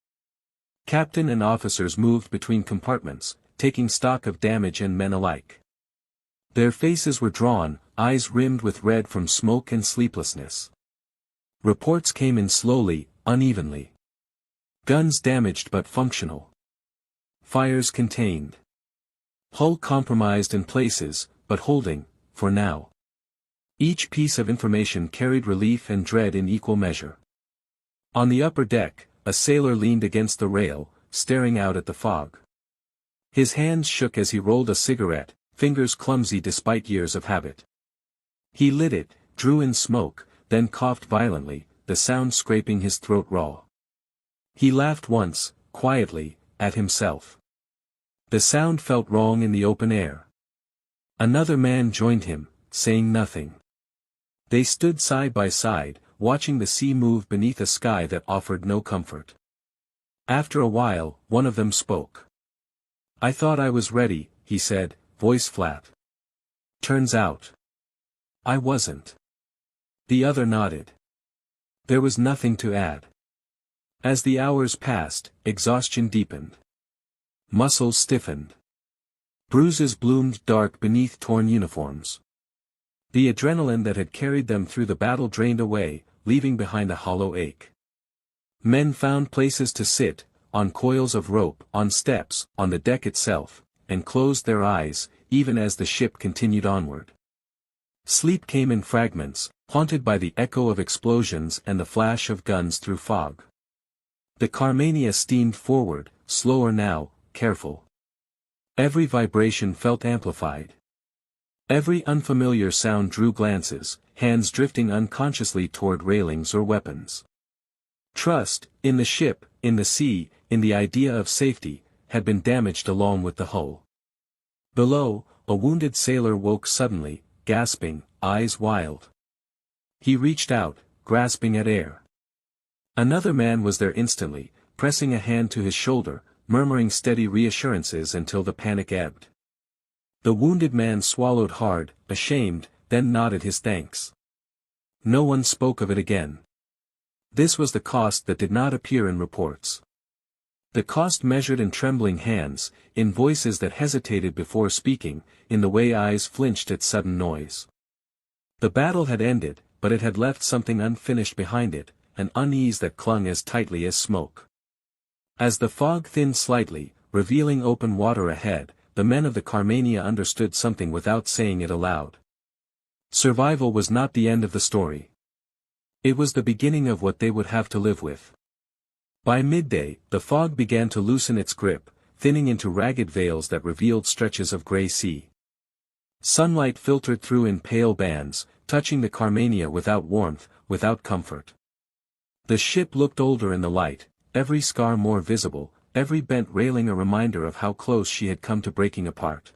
Captain and officers moved between compartments, taking stock of damage and men alike. Their faces were drawn, eyes rimmed with red from smoke and sleeplessness. Reports came in slowly, unevenly. Guns damaged but functional. Fires contained. Hull compromised in places, but holding, for now. Each piece of information carried relief and dread in equal measure. On the upper deck, a sailor leaned against the rail, staring out at the fog. His hands shook as he rolled a cigarette, fingers clumsy despite years of habit. He lit it, drew in smoke, then coughed violently, the sound scraping his throat raw. He laughed once, quietly, at himself. The sound felt wrong in the open air. Another man joined him, saying nothing. They stood side by side, watching the sea move beneath a sky that offered no comfort. After a while, one of them spoke. "I thought I was ready," he said, voice flat. "Turns out I wasn't." The other nodded. There was nothing to add. As the hours passed, exhaustion deepened. Muscles stiffened. Bruises bloomed dark beneath torn uniforms. The adrenaline that had carried them through the battle drained away, leaving behind a hollow ache. Men found places to sit, on coils of rope, on steps, on the deck itself, and closed their eyes, even as the ship continued onward. Sleep came in fragments, haunted by the echo of explosions and the flash of guns through fog. The Carmania steamed forward, slower now, careful. Every vibration felt amplified. Every unfamiliar sound drew glances, hands drifting unconsciously toward railings or weapons. Trust, in the ship, in the sea, in the idea of safety, had been damaged along with the hull. Below, a wounded sailor woke suddenly, gasping, eyes wild. He reached out, grasping at air. Another man was there instantly, pressing a hand to his shoulder, murmuring steady reassurances until the panic ebbed. The wounded man swallowed hard, ashamed, then nodded his thanks. No one spoke of it again. This was the cost that did not appear in reports. The cost measured in trembling hands, in voices that hesitated before speaking, in the way eyes flinched at sudden noise. The battle had ended, but it had left something unfinished behind it, an unease that clung as tightly as smoke. As the fog thinned slightly, revealing open water ahead, the men of the Carmania understood something without saying it aloud. Survival was not the end of the story. It was the beginning of what they would have to live with. By midday, the fog began to loosen its grip, thinning into ragged veils that revealed stretches of gray sea. Sunlight filtered through in pale bands, touching the Carmania without warmth, without comfort. The ship looked older in the light, every scar more visible, every bent railing a reminder of how close she had come to breaking apart.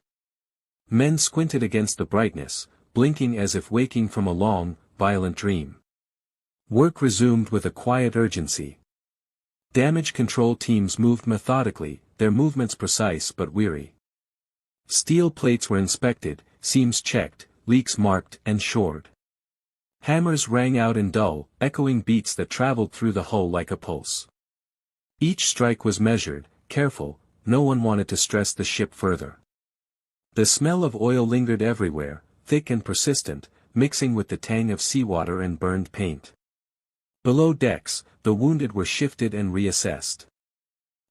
Men squinted against the brightness, blinking as if waking from a long, violent dream. Work resumed with a quiet urgency. Damage control teams moved methodically, their movements precise but weary. Steel plates were inspected, seams checked, leaks marked and shored. Hammers rang out in dull, echoing beats that traveled through the hull like a pulse. Each strike was measured, careful, no one wanted to stress the ship further. The smell of oil lingered everywhere, thick and persistent, mixing with the tang of seawater and burned paint. Below decks, the wounded were shifted and reassessed.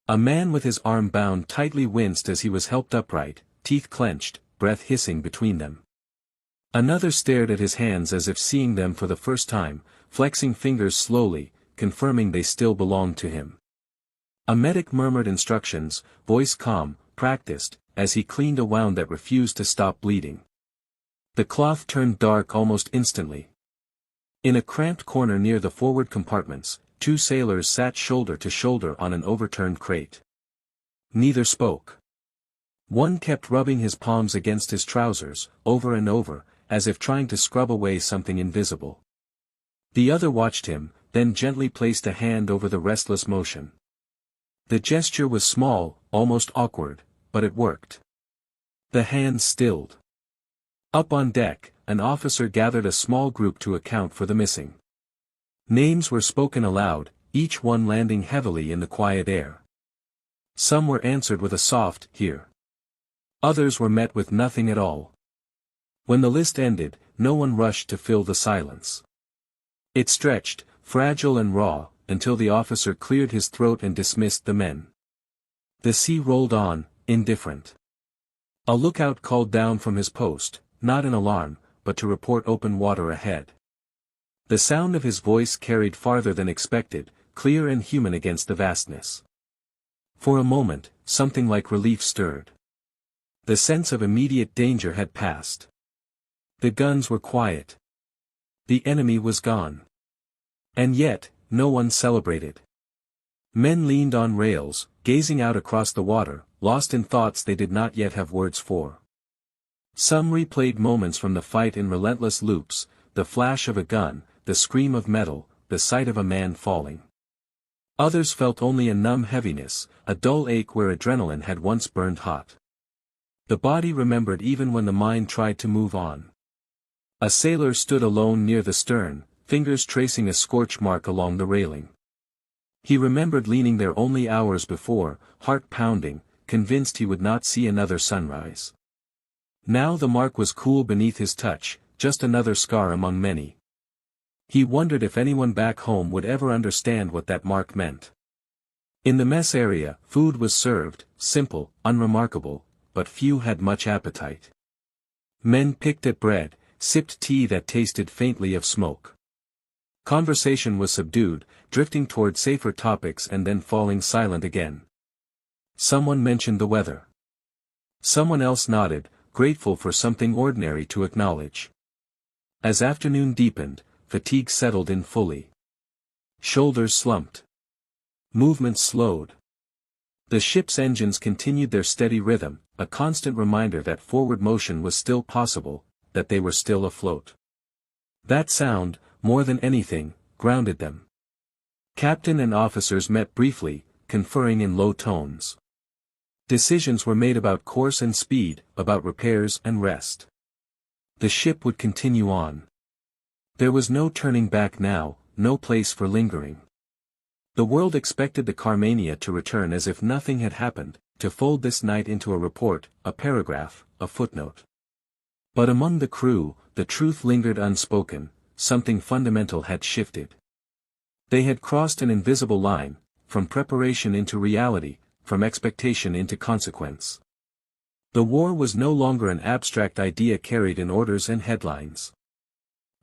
A man with his arm bound tightly winced as he was helped upright, teeth clenched, breath hissing between them. Another stared at his hands as if seeing them for the first time, flexing fingers slowly, confirming they still belonged to him. A medic murmured instructions, voice calm, practiced, as he cleaned a wound that refused to stop bleeding. The cloth turned dark almost instantly. In a cramped corner near the forward compartments, two sailors sat shoulder to shoulder on an overturned crate. Neither spoke. One kept rubbing his palms against his trousers, over and over, as if trying to scrub away something invisible. The other watched him, then gently placed a hand over the restless motion. The gesture was small, almost awkward, but it worked. The hand stilled. Up on deck, an officer gathered a small group to account for the missing. Names were spoken aloud, each one landing heavily in the quiet air. Some were answered with a soft, "Here." Others were met with nothing at all. When the list ended, no one rushed to fill the silence. It stretched, fragile and raw, until the officer cleared his throat and dismissed the men. The sea rolled on, indifferent. A lookout called down from his post, not in alarm, but to report open water ahead. The sound of his voice carried farther than expected, clear and human against the vastness. For a moment, something like relief stirred. The sense of immediate danger had passed. The guns were quiet. The enemy was gone. And yet, no one celebrated. Men leaned on rails, gazing out across the water, lost in thoughts they did not yet have words for. Some replayed moments from the fight in relentless loops, the flash of a gun, the scream of metal, the sight of a man falling. Others felt only a numb heaviness, a dull ache where adrenaline had once burned hot. The body remembered even when the mind tried to move on. A sailor stood alone near the stern, fingers tracing a scorch mark along the railing. He remembered leaning there only hours before, heart pounding, convinced he would not see another sunrise. Now the mark was cool beneath his touch, just another scar among many. He wondered if anyone back home would ever understand what that mark meant. In the mess area, food was served, simple, unremarkable, but few had much appetite. Men picked at bread, sipped tea that tasted faintly of smoke. Conversation was subdued, drifting toward safer topics and then falling silent again. Someone mentioned the weather. Someone else nodded, grateful for something ordinary to acknowledge. As afternoon deepened, fatigue settled in fully. Shoulders slumped. Movements slowed. The ship's engines continued their steady rhythm, a constant reminder that forward motion was still possible, that they were still afloat. That sound, more than anything, grounded them. Captain and officers met briefly, conferring in low tones. Decisions were made about course and speed, about repairs and rest. The ship would continue on. There was no turning back now, no place for lingering. The world expected the Carmania to return as if nothing had happened, to fold this night into a report, a paragraph, a footnote. But among the crew, the truth lingered unspoken, something fundamental had shifted. They had crossed an invisible line, from preparation into reality, from expectation into consequence. The war was no longer an abstract idea carried in orders and headlines.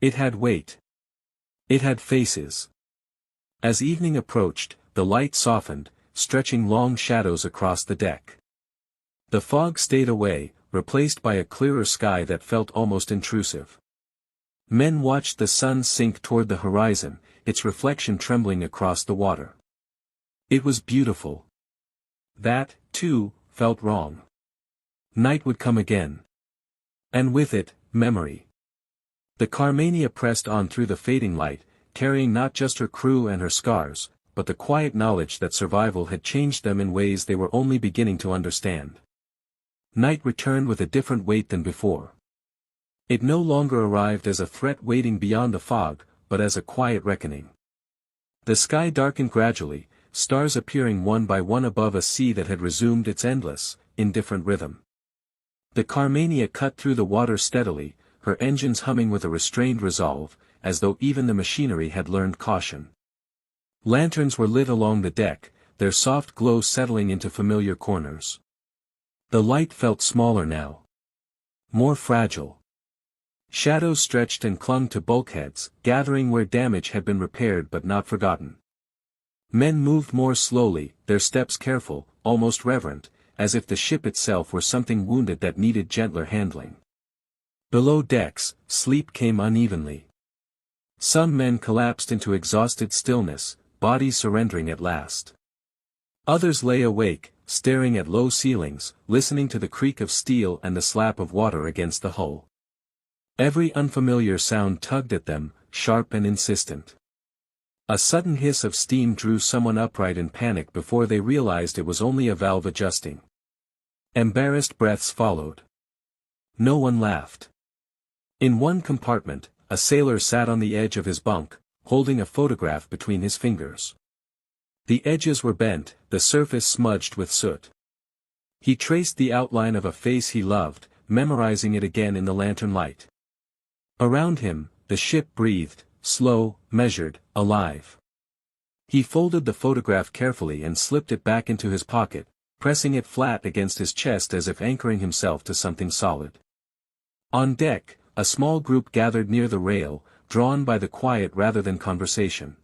It had weight. It had faces. As evening approached, the light softened, stretching long shadows across the deck. The fog stayed away, replaced by a clearer sky that felt almost intrusive. Men watched the sun sink toward the horizon, its reflection trembling across the water. It was beautiful. That, too, felt wrong. Night would come again. And with it, memory. The Carmania pressed on through the fading light, carrying not just her crew and her scars, but the quiet knowledge that survival had changed them in ways they were only beginning to understand. Night returned with a different weight than before. It no longer arrived as a threat waiting beyond the fog, but as a quiet reckoning. The sky darkened gradually, stars appearing one by one above a sea that had resumed its endless, indifferent rhythm. The Carmania cut through the water steadily, her engines humming with a restrained resolve, as though even the machinery had learned caution. Lanterns were lit along the deck, their soft glow settling into familiar corners. The light felt smaller now. More fragile. Shadows stretched and clung to bulkheads, gathering where damage had been repaired but not forgotten. Men moved more slowly, their steps careful, almost reverent, as if the ship itself were something wounded that needed gentler handling. Below decks, sleep came unevenly. Some men collapsed into exhausted stillness, bodies surrendering at last. Others lay awake, staring at low ceilings, listening to the creak of steel and the slap of water against the hull. Every unfamiliar sound tugged at them, sharp and insistent. A sudden hiss of steam drew someone upright in panic before they realized it was only a valve adjusting. Embarrassed breaths followed. No one laughed. In one compartment, a sailor sat on the edge of his bunk, holding a photograph between his fingers. The edges were bent, the surface smudged with soot. He traced the outline of a face he loved, memorizing it again in the lantern light. Around him, the ship breathed, slow, measured, alive. He folded the photograph carefully and slipped it back into his pocket, pressing it flat against his chest as if anchoring himself to something solid. On deck, a small group gathered near the rail, drawn by the quiet rather than conversation.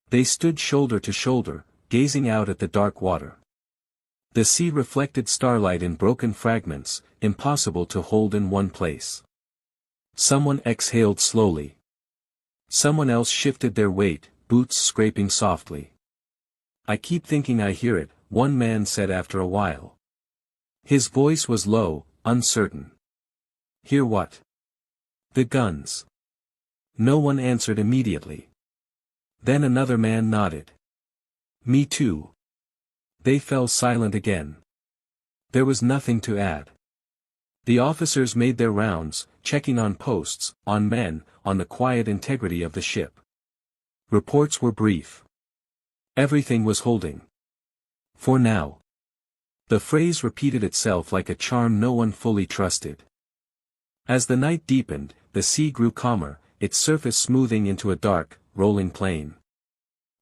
They stood shoulder to shoulder, gazing out at the dark water. The sea reflected starlight in broken fragments, impossible to hold in one place. Someone exhaled slowly. Someone else shifted their weight, boots scraping softly. "I keep thinking I hear it," one man said after a while. His voice was low, uncertain. "Hear what?" "The guns." No one answered immediately. Then another man nodded. "Me too." They fell silent again. There was nothing to add. The officers made their rounds, checking on posts, on men, on the quiet integrity of the ship. Reports were brief. Everything was holding. For now. The phrase repeated itself like a charm no one fully trusted. As the night deepened, the sea grew calmer, its surface smoothing into a dark, rolling plain.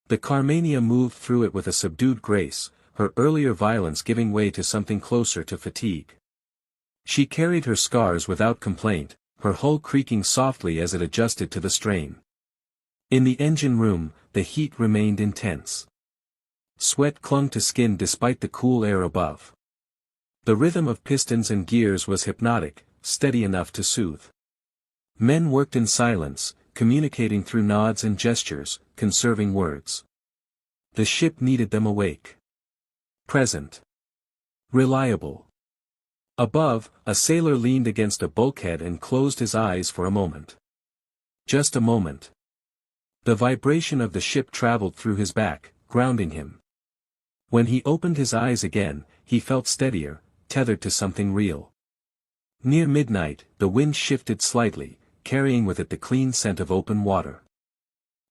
The Carmania moved through it with a subdued grace, her earlier violence giving way to something closer to fatigue. She carried her scars without complaint, her hull creaking softly as it adjusted to the strain. In the engine room, the heat remained intense. Sweat clung to skin despite the cool air above. The rhythm of pistons and gears was hypnotic, steady enough to soothe. Men worked in silence, communicating through nods and gestures, conserving words. The ship needed them awake. Present. Reliable. Above, a sailor leaned against a bulkhead and closed his eyes for a moment. Just a moment. The vibration of the ship traveled through his back, grounding him. When he opened his eyes again, he felt steadier, tethered to something real. Near midnight, the wind shifted slightly, carrying with it the clean scent of open water.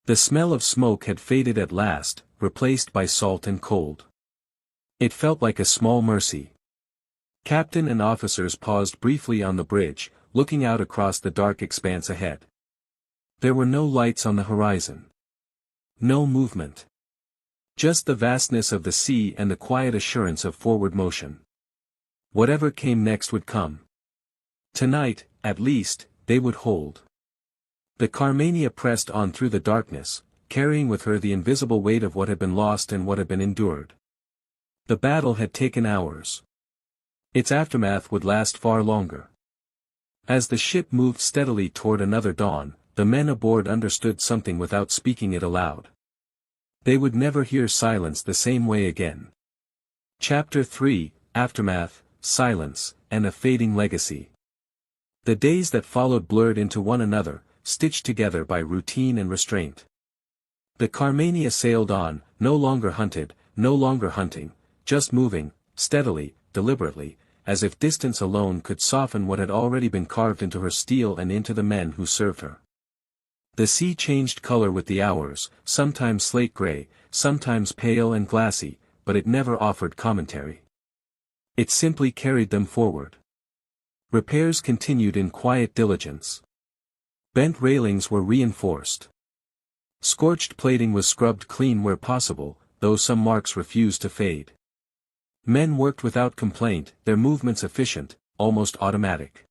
The smell of smoke had faded at last, replaced by salt and cold. It felt like a small mercy. Captain and officers paused briefly on the bridge, looking out across the dark expanse ahead. There were no lights on the horizon. No movement. Just the vastness of the sea and the quiet assurance of forward motion. Whatever came next would come. Tonight, at least, they would hold. The Carmania pressed on through the darkness, carrying with her the invisible weight of what had been lost and what had been endured. The battle had taken hours. Its aftermath would last far longer. As the ship moved steadily toward another dawn, the men aboard understood something without speaking it aloud. They would never hear silence the same way again. Chapter 3, Aftermath, Silence, and a Fading Legacy. The days that followed blurred into one another, stitched together by routine and restraint. The Carmania sailed on, no longer hunted, no longer hunting, just moving, steadily, deliberately, as if distance alone could soften what had already been carved into her steel and into the men who served her. The sea changed color with the hours, sometimes slate gray, sometimes pale and glassy, but it never offered commentary. It simply carried them forward. Repairs continued in quiet diligence. Bent railings were reinforced. Scorched plating was scrubbed clean where possible, though some marks refused to fade. Men worked without complaint, their movements efficient, almost automatic.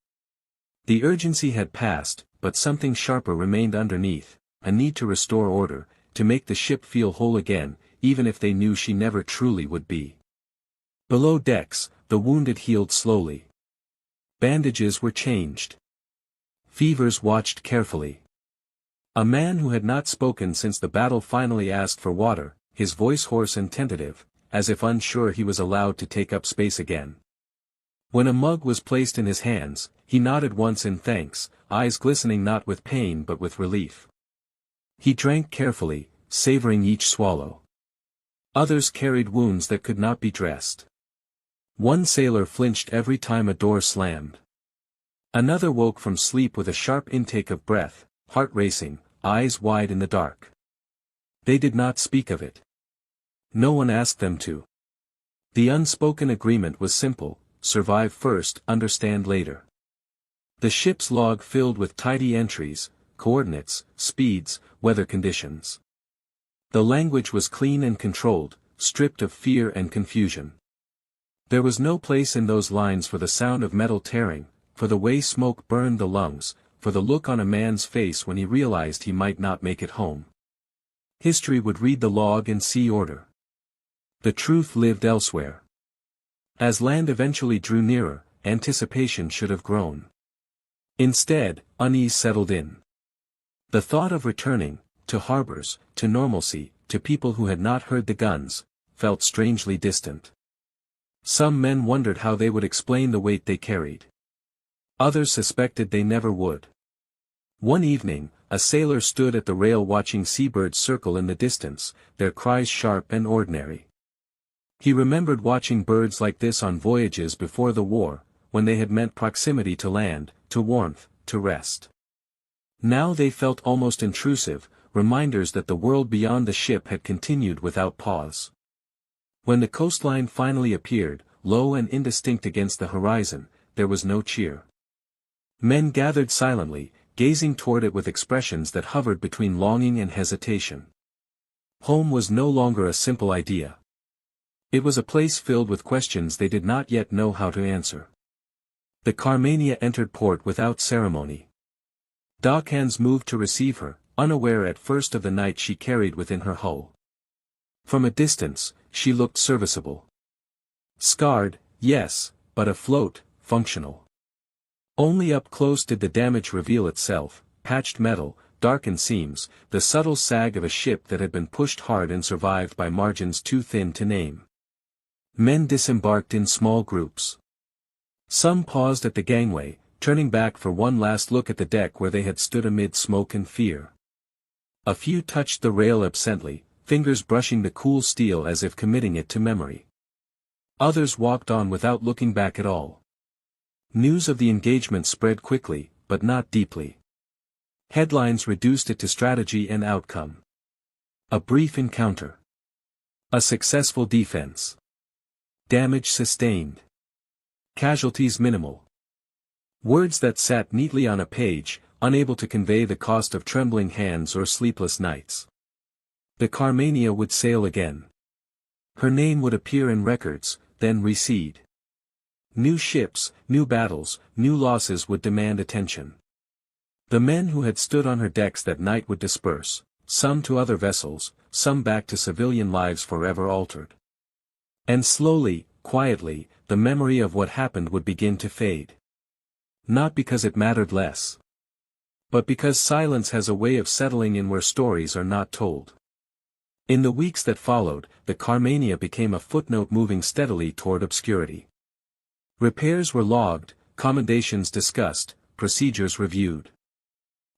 The urgency had passed, but something sharper remained underneath, a need to restore order, to make the ship feel whole again, even if they knew she never truly would be. Below decks, the wounded healed slowly. Bandages were changed. Fevers watched carefully. A man who had not spoken since the battle finally asked for water, his voice hoarse and tentative, as if unsure he was allowed to take up space again. When a mug was placed in his hands, he nodded once in thanks, eyes glistening not with pain but with relief. He drank carefully, savoring each swallow. Others carried wounds that could not be dressed. One sailor flinched every time a door slammed. Another woke from sleep with a sharp intake of breath, heart racing, eyes wide in the dark. They did not speak of it. No one asked them to. The unspoken agreement was simple: survive first, understand later. The ship's log filled with tidy entries, coordinates, speeds, weather conditions. The language was clean and controlled, stripped of fear and confusion. There was no place in those lines for the sound of metal tearing, for the way smoke burned the lungs, for the look on a man's face when he realized he might not make it home. History would read the log and see order. The truth lived elsewhere. As land eventually drew nearer, anticipation should have grown. Instead, unease settled in. The thought of returning, to harbors, to normalcy, to people who had not heard the guns, felt strangely distant. Some men wondered how they would explain the weight they carried. Others suspected they never would. One evening, a sailor stood at the rail watching seabirds circle in the distance, their cries sharp and ordinary. He remembered watching birds like this on voyages before the war, when they had meant proximity to land, to warmth, to rest. Now they felt almost intrusive, reminders that the world beyond the ship had continued without pause. When the coastline finally appeared, low and indistinct against the horizon, there was no cheer. Men gathered silently, gazing toward it with expressions that hovered between longing and hesitation. Home was no longer a simple idea. It was a place filled with questions they did not yet know how to answer. The Carmania entered port without ceremony. Dockhands moved to receive her, unaware at first of the night she carried within her hull. From a distance, she looked serviceable. Scarred, yes, but afloat, functional. Only up close did the damage reveal itself: patched metal, darkened seams, the subtle sag of a ship that had been pushed hard and survived by margins too thin to name. Men disembarked in small groups. Some paused at the gangway, turning back for one last look at the deck where they had stood amid smoke and fear. A few touched the rail absently, fingers brushing the cool steel as if committing it to memory. Others walked on without looking back at all. News of the engagement spread quickly, but not deeply. Headlines reduced it to strategy and outcome. A brief encounter. A successful defense. Damage sustained. Casualties minimal. Words that sat neatly on a page, unable to convey the cost of trembling hands or sleepless nights. The Carmania would sail again. Her name would appear in records, then recede. New ships, new battles, new losses would demand attention. The men who had stood on her decks that night would disperse, some to other vessels, some back to civilian lives forever altered. And slowly, quietly, the memory of what happened would begin to fade. Not because it mattered less, but because silence has a way of settling in where stories are not told. In the weeks that followed, the Carmania became a footnote moving steadily toward obscurity. Repairs were logged, commendations discussed, procedures reviewed.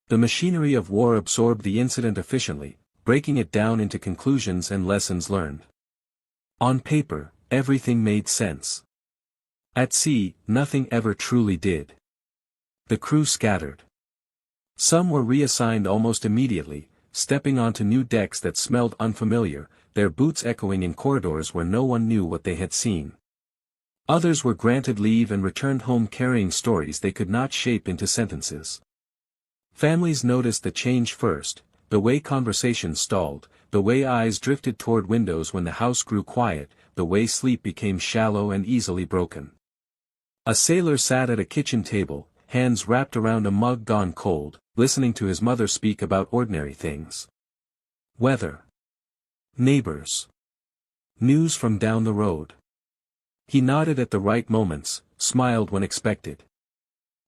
The machinery of war absorbed the incident efficiently, breaking it down into conclusions and lessons learned. On paper, everything made sense. At sea, nothing ever truly did. The crew scattered. Some were reassigned almost immediately, stepping onto new decks that smelled unfamiliar, their boots echoing in corridors where no one knew what they had seen. Others were granted leave and returned home carrying stories they could not shape into sentences. Families noticed the change first, the way conversations stalled, the way eyes drifted toward windows when the house grew quiet, the way sleep became shallow and easily broken. A sailor sat at a kitchen table, hands wrapped around a mug gone cold, listening to his mother speak about ordinary things. Weather. Neighbors. News from down the road. He nodded at the right moments, smiled when expected.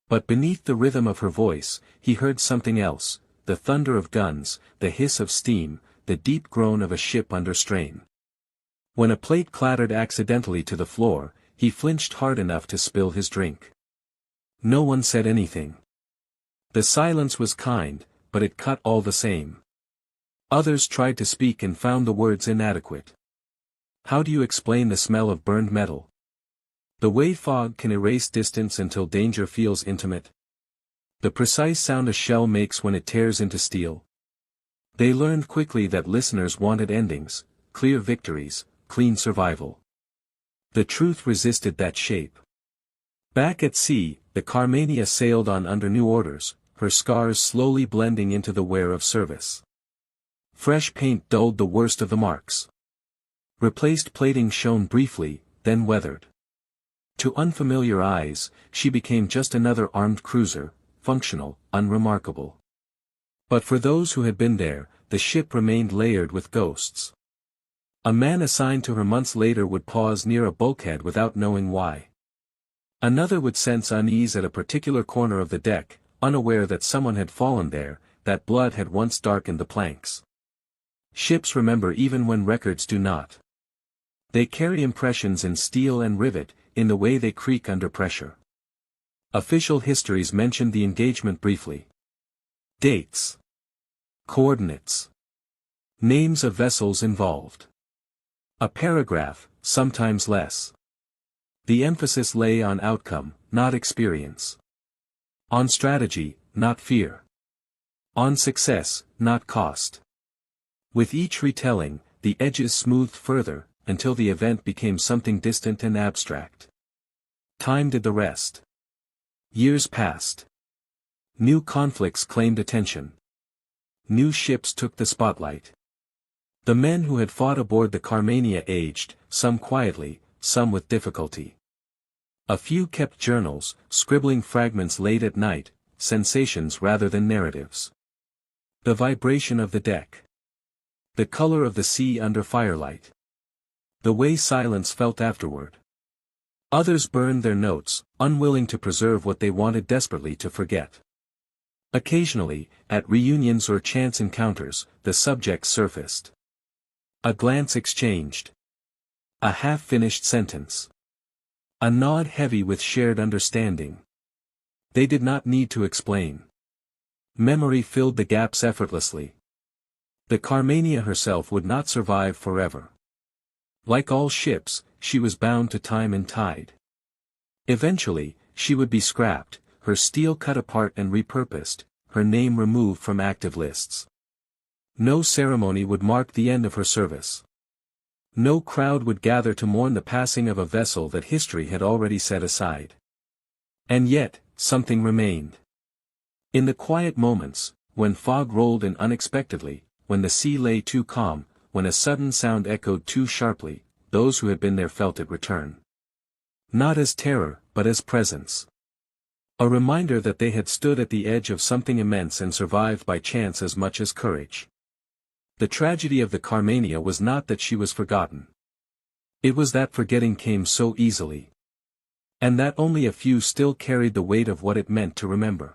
But beneath the rhythm of her voice, he heard something else, the thunder of guns, the hiss of steam, the deep groan of a ship under strain. When a plate clattered accidentally to the floor, he flinched hard enough to spill his drink. No one said anything. The silence was kind, but it cut all the same. Others tried to speak and found the words inadequate. How do you explain the smell of burned metal? The way fog can erase distance until danger feels intimate. The precise sound a shell makes when it tears into steel. They learned quickly that listeners wanted endings, clear victories, clean survival. The truth resisted that shape. Back at sea, the Carmania sailed on under new orders, her scars slowly blending into the wear of service. Fresh paint dulled the worst of the marks. Replaced plating shone briefly, then weathered. To unfamiliar eyes, she became just another armed cruiser, functional, unremarkable. But for those who had been there, the ship remained layered with ghosts. A man assigned to her months later would pause near a bulkhead without knowing why. Another would sense unease at a particular corner of the deck, unaware that someone had fallen there, that blood had once darkened the planks. Ships remember even when records do not. They carry impressions in steel and rivet, in the way they creak under pressure. Official histories mentioned the engagement briefly. Dates. Coordinates. Names of vessels involved. A paragraph, sometimes less. The emphasis lay on outcome, not experience. On strategy, not fear. On success, not cost. With each retelling, the edges smoothed further, until the event became something distant and abstract. Time did the rest. Years passed. New conflicts claimed attention. New ships took the spotlight. The men who had fought aboard the Carmania aged, some quietly, some with difficulty. A few kept journals, scribbling fragments late at night, sensations rather than narratives. The vibration of the deck. The color of the sea under firelight. The way silence felt afterward. Others burned their notes, unwilling to preserve what they wanted desperately to forget. Occasionally, at reunions or chance encounters, the subject surfaced. A glance exchanged. A half-finished sentence. A nod heavy with shared understanding. They did not need to explain. Memory filled the gaps effortlessly. The Carmania herself would not survive forever. Like all ships, she was bound to time and tide. Eventually, she would be scrapped, her steel cut apart and repurposed, her name removed from active lists. No ceremony would mark the end of her service. No crowd would gather to mourn the passing of a vessel that history had already set aside. And yet, something remained. In the quiet moments, when fog rolled in unexpectedly, when the sea lay too calm, when a sudden sound echoed too sharply, those who had been there felt it return. Not as terror, but as presence. A reminder that they had stood at the edge of something immense and survived by chance as much as courage. The tragedy of the Carmania was not that she was forgotten. It was that forgetting came so easily. And that only a few still carried the weight of what it meant to remember.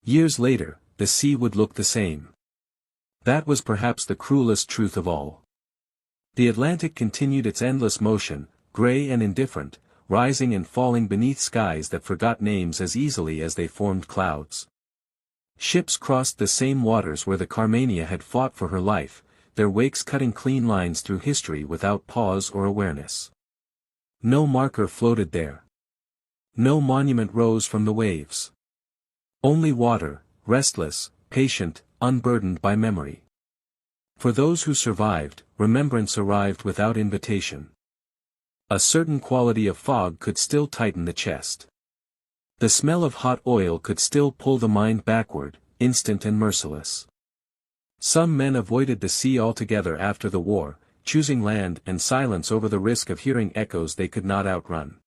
Years later, the sea would look the same. That was perhaps the cruelest truth of all. The Atlantic continued its endless motion, gray and indifferent, rising and falling beneath skies that forgot names as easily as they formed clouds. Ships crossed the same waters where the Carmania had fought for her life, their wakes cutting clean lines through history without pause or awareness. No marker floated there. No monument rose from the waves. Only water, restless, patient, unburdened by memory. For those who survived, remembrance arrived without invitation. A certain quality of fog could still tighten the chest. The smell of hot oil could still pull the mind backward, instant and merciless. Some men avoided the sea altogether after the war, choosing land and silence over the risk of hearing echoes they could not outrun.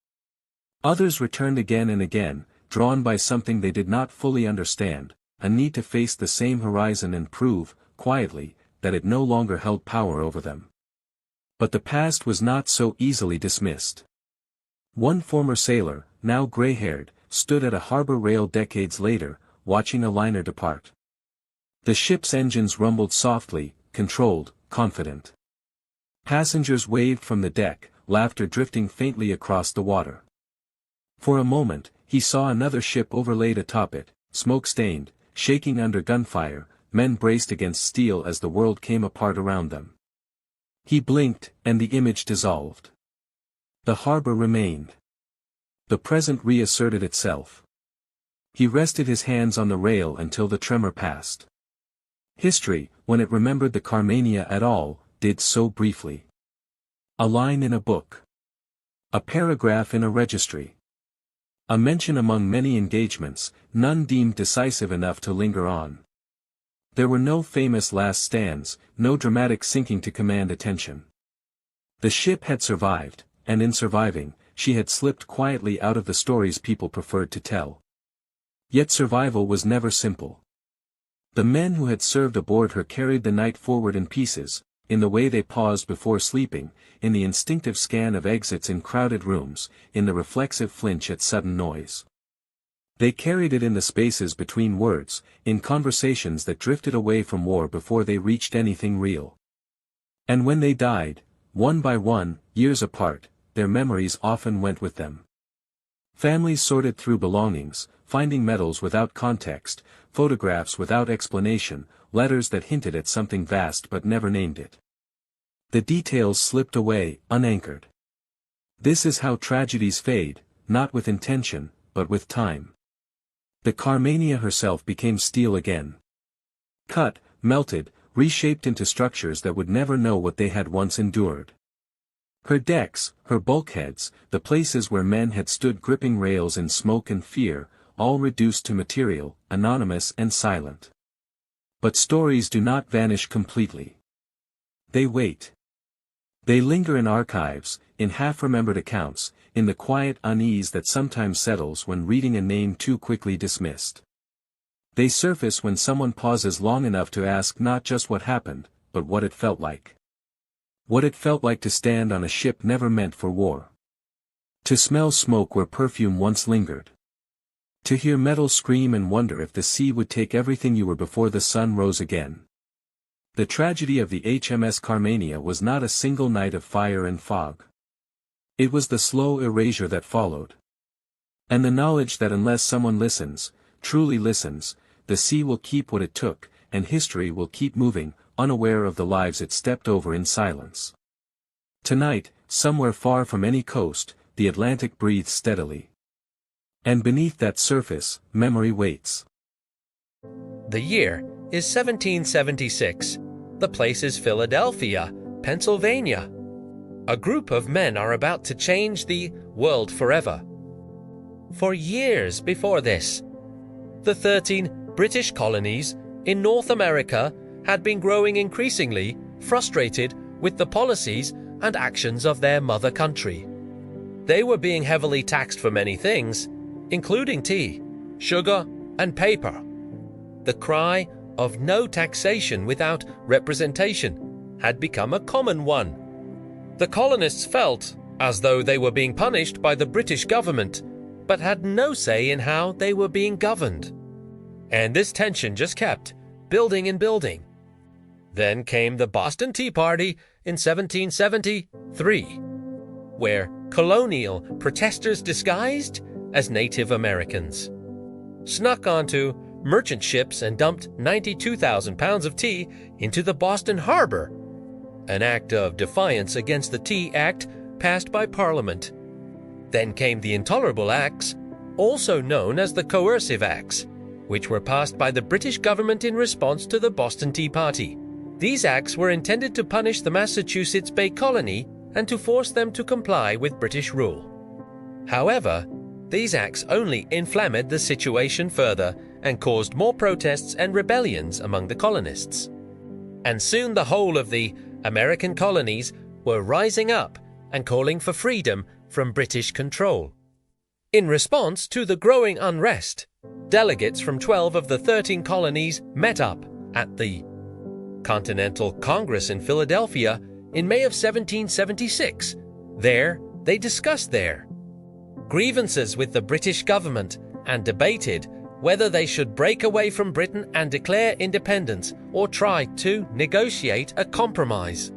Others returned again and again, drawn by something they did not fully understand, a need to face the same horizon and prove, quietly, that it no longer held power over them. But the past was not so easily dismissed. One former sailor, now gray-haired, stood at a harbor rail decades later, watching a liner depart. The ship's engines rumbled softly, controlled, confident. Passengers waved from the deck, laughter drifting faintly across the water. For a moment, he saw another ship overlaid atop it, smoke-stained, shaking under gunfire, men braced against steel as the world came apart around them. He blinked, and the image dissolved. The harbor remained. The present reasserted itself. He rested his hands on the rail until the tremor passed. History, when it remembered the Carmania at all, did so briefly. A line in a book. A paragraph in a registry. A mention among many engagements, none deemed decisive enough to linger on. There were no famous last stands, no dramatic sinking to command attention. The ship had survived, and in surviving, she had slipped quietly out of the stories people preferred to tell. Yet survival was never simple. The men who had served aboard her carried the night forward in pieces, in the way they paused before sleeping, in the instinctive scan of exits in crowded rooms, in the reflexive flinch at sudden noise. They carried it in the spaces between words, in conversations that drifted away from war before they reached anything real. And when they died, one by one, years apart, their memories often went with them. Families sorted through belongings, finding medals without context, photographs without explanation, letters that hinted at something vast but never named it. The details slipped away, unanchored. This is how tragedies fade, not with intention, but with time. The Carmania herself became steel again. Cut, melted, reshaped into structures that would never know what they had once endured. Her decks, her bulkheads, the places where men had stood gripping rails in smoke and fear, all reduced to material, anonymous and silent. But stories do not vanish completely. They wait. They linger in archives, in half-remembered accounts, in the quiet unease that sometimes settles when reading a name too quickly dismissed. They surface when someone pauses long enough to ask not just what happened, but what it felt like. What it felt like to stand on a ship never meant for war. To smell smoke where perfume once lingered. To hear metal scream and wonder if the sea would take everything you were before the sun rose again. The tragedy of the HMS Carmania was not a single night of fire and fog. It was the slow erasure that followed. And the knowledge that unless someone listens, truly listens, the sea will keep what it took, and history will keep moving, unaware of the lives it stepped over in silence. Tonight, somewhere far from any coast, the Atlantic breathes steadily. And beneath that surface, memory waits.
The year is 1776. The place is Philadelphia, Pennsylvania. A group of men are about to change the world forever. For years before this, the 13 British colonies in North America had been growing increasingly frustrated with the policies and actions of their mother country. They were being heavily taxed for many things, including tea, sugar, and paper. The cry of no taxation without representation had become a common one. The colonists felt as though they were being punished by the British government, but had no say in how they were being governed. And this tension just kept building and building. Then came the Boston Tea Party in 1773, where colonial protesters disguised as Native Americans snuck onto merchant ships and dumped 92,000 pounds of tea into the Boston harbor, an act of defiance against the Tea Act passed by Parliament. Then came the Intolerable Acts, also known as the Coercive Acts, which were passed by the British government in response to the Boston Tea Party. These acts were intended to punish the Massachusetts Bay Colony and to force them to comply with British rule. However, these acts only inflamed the situation further and caused more protests and rebellions among the colonists. And soon the whole of the American colonies were rising up and calling for freedom from British control. In response to the growing unrest, delegates from 12 of the 13 colonies met up at the Continental Congress in Philadelphia in May of 1776. There, they discussed their grievances with the British government and debated whether they should break away from Britain and declare independence or try to negotiate a compromise.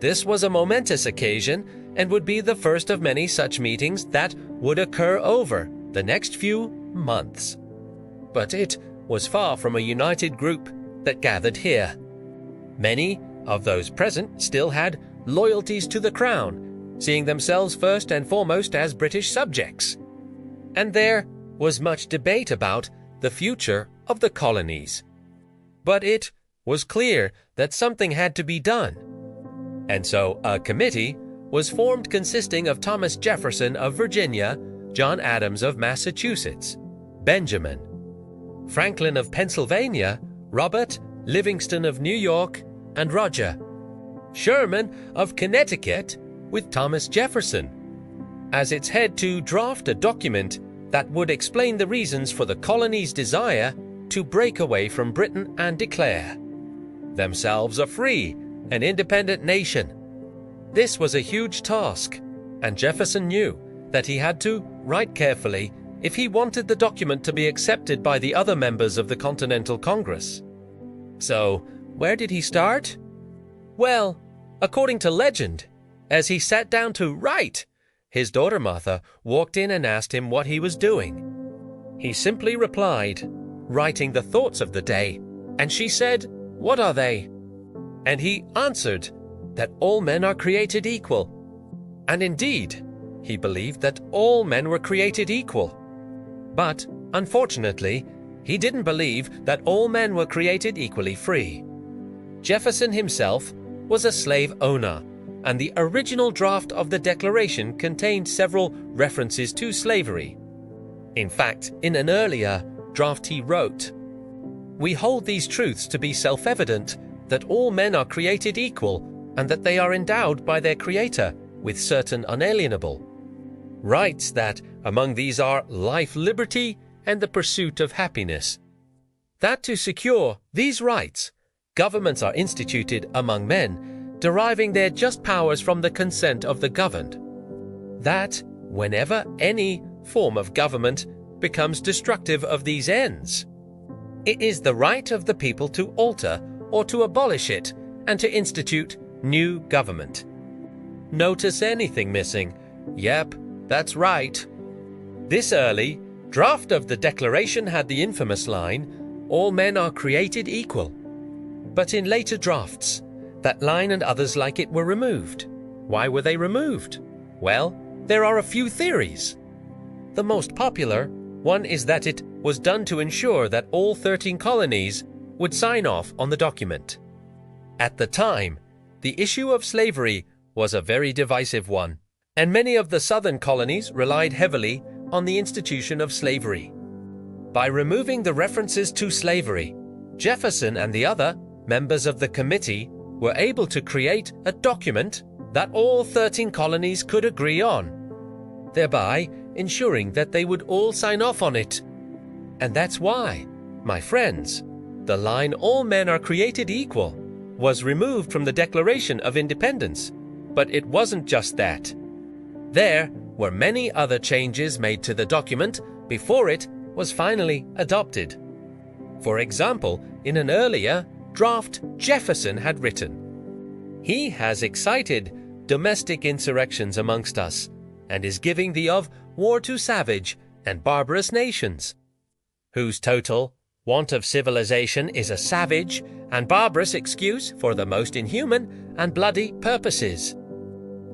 This was a momentous occasion and would be the first of many such meetings that would occur over the next few months. But it was far from a united group that gathered here. Many of those present still had loyalties to the crown, seeing themselves first and foremost as British subjects. And there was much debate about the future of the colonies. But it was clear that something had to be done. And so a committee was formed consisting of Thomas Jefferson of Virginia, John Adams of Massachusetts, Benjamin Franklin of Pennsylvania, Robert Livingston of New York, and Roger Sherman of Connecticut, with Thomas Jefferson as its head, to draft a document that would explain the reasons for the colony's desire to break away from Britain and declare themselves a free and independent nation. This was a huge task, and Jefferson knew that he had to write carefully if he wanted the document to be accepted by the other members of the Continental Congress. So, where did he start? Well, according to legend, as he sat down to write, his daughter Martha walked in and asked him what he was doing. He simply replied, "Writing the thoughts of the day." And she said, "What are they?" And he answered that all men are created equal. And indeed, he believed that all men were created equal. But, unfortunately, he didn't believe that all men were created equally free. Jefferson himself was a slave owner, and the original draft of the Declaration contained several references to slavery. In fact, in an earlier draft he wrote, "We hold these truths to be self-evident, that all men are created equal, and that they are endowed by their Creator with certain unalienable rights, that among these are life, liberty, and the pursuit of happiness. That to secure these rights, governments are instituted among men, deriving their just powers from the consent of the governed. That whenever any form of government becomes destructive of these ends, it is the right of the people to alter or to abolish it and to institute new government." Notice anything missing? Yep, that's right. This early draft of the Declaration had the infamous line, "All men are created equal." But in later drafts, that line and others like it were removed. Why were they removed? Well, there are a few theories. The most popular one is that it was done to ensure that all 13 colonies would sign off on the document. At the time, the issue of slavery was a very divisive one, and many of the southern colonies relied heavily on the institution of slavery. By removing the references to slavery, Jefferson and the other members of the committee were able to create a document that all 13 colonies could agree on, thereby ensuring that they would all sign off on it. And that's why, my friends, the line "all men are created equal" was removed from the Declaration of Independence. But it wasn't just that. There were many other changes made to the document before it was finally adopted. For example, in an earlier draft Jefferson had written, "He has excited domestic insurrections amongst us, and is giving the of war to savage and barbarous nations, whose total want of civilization is a savage and barbarous excuse for the most inhuman and bloody purposes."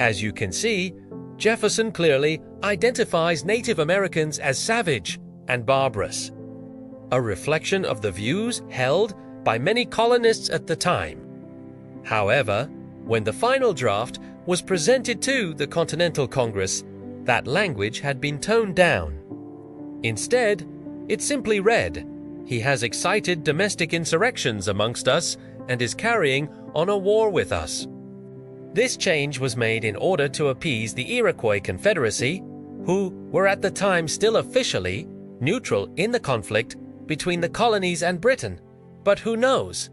As you can see, Jefferson clearly identifies Native Americans as savage and barbarous, a reflection of the views held by many colonists at the time. However, when the final draft was presented to the Continental Congress, that language had been toned down. Instead, it simply read, "He has excited domestic insurrections amongst us and is carrying on a war with us." This change was made in order to appease the Iroquois Confederacy, who were at the time still officially neutral in the conflict between the colonies and Britain. But who knows?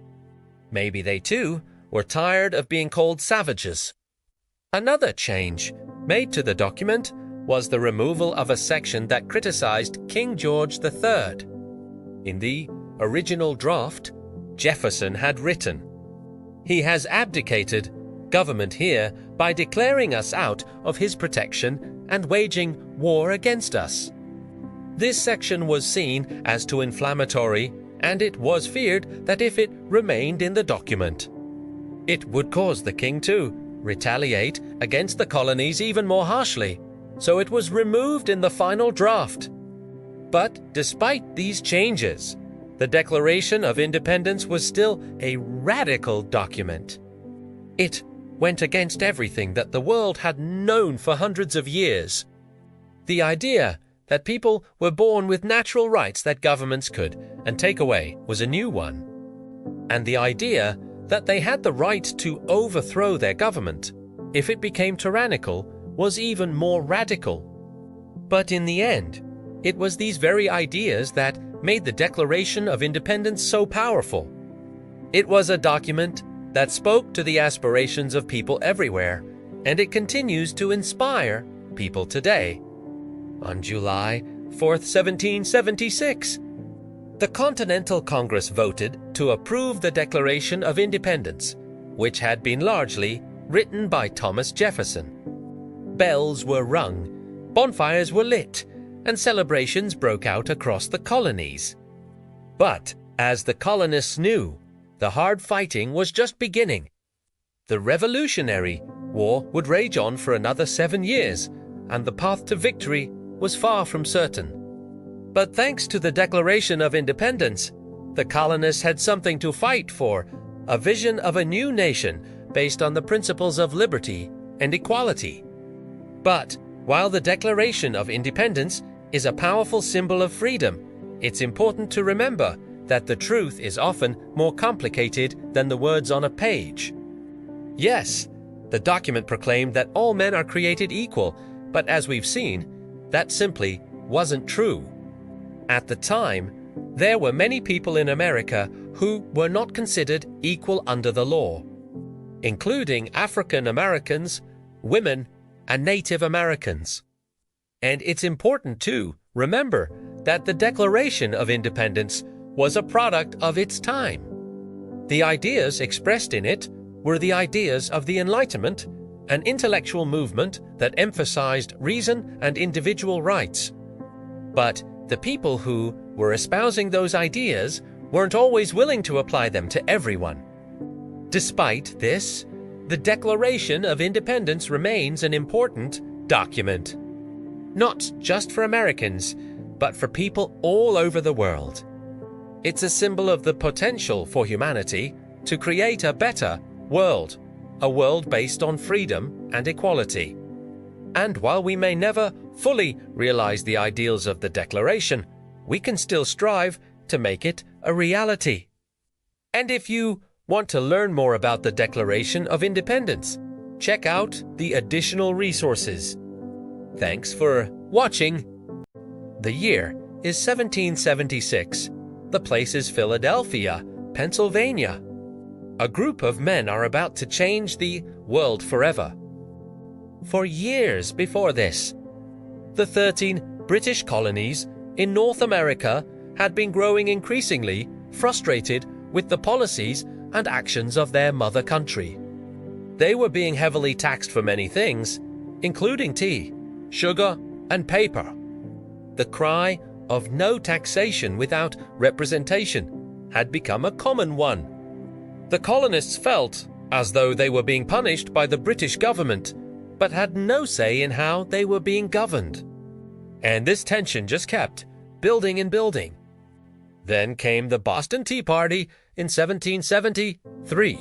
Maybe they too were tired of being called savages. Another change made to the document was the removal of a section that criticized King George III, In the original draft, Jefferson had written, "He has abdicated government here by declaring us out of his protection and waging war against us." This section was seen as too inflammatory, and it was feared that if it remained in the document, it would cause the king to retaliate against the colonies even more harshly, so it was removed in the final draft. But despite these changes, the Declaration of Independence was still a radical document. It went against everything that the world had known for hundreds of years. The idea that people were born with natural rights that governments could and take away was a new one. And the idea that they had the right to overthrow their government if it became tyrannical was even more radical. But in the end, it was these very ideas that made the Declaration of Independence so powerful. It was a document that spoke to the aspirations of people everywhere, and it continues to inspire people today. On July 4, 1776, the Continental Congress voted to approve the Declaration of Independence, which had been largely written by Thomas Jefferson. Bells were rung, bonfires were lit, and celebrations broke out across the colonies. But, as the colonists knew, the hard fighting was just beginning. The Revolutionary War would rage on for another 7 years, and the path to victory was far from certain. But thanks to the Declaration of Independence, the colonists had something to fight for, a vision of a new nation based on the principles of liberty and equality. But while the Declaration of Independence is a powerful symbol of freedom, it's important to remember that the truth is often more complicated than the words on a page. Yes, the document proclaimed that all men are created equal, but as we've seen, that simply wasn't true. At the time, there were many people in America who were not considered equal under the law, including African Americans, women, and Native Americans. And it's important to remember that the Declaration of Independence was a product of its time. The ideas expressed in it were the ideas of the Enlightenment, an intellectual movement that emphasized reason and individual rights. But the people who were espousing those ideas weren't always willing to apply them to everyone. Despite this, the Declaration of Independence remains an important document, not just for Americans, but for people all over the world. It's a symbol of the potential for humanity to create a better world, a world based on freedom and equality. And while we may never fully realize the ideals of the Declaration, we can still strive to make it a reality. And if you want to learn more about the Declaration of Independence, check out the additional resources. Thanks for watching. The year is 1776. The place is Philadelphia, Pennsylvania. A group of men are about to change the world forever. For years before this, the 13 British colonies in North America had been growing increasingly frustrated with the policies and actions of their mother country. They were being heavily taxed for many things, including tea, sugar, and paper. The cry of no taxation without representation had become a common one. The colonists felt as though they were being punished by the British government, but had no say in how they were being governed. And this tension just kept building and building. Then came the Boston Tea Party in 1773,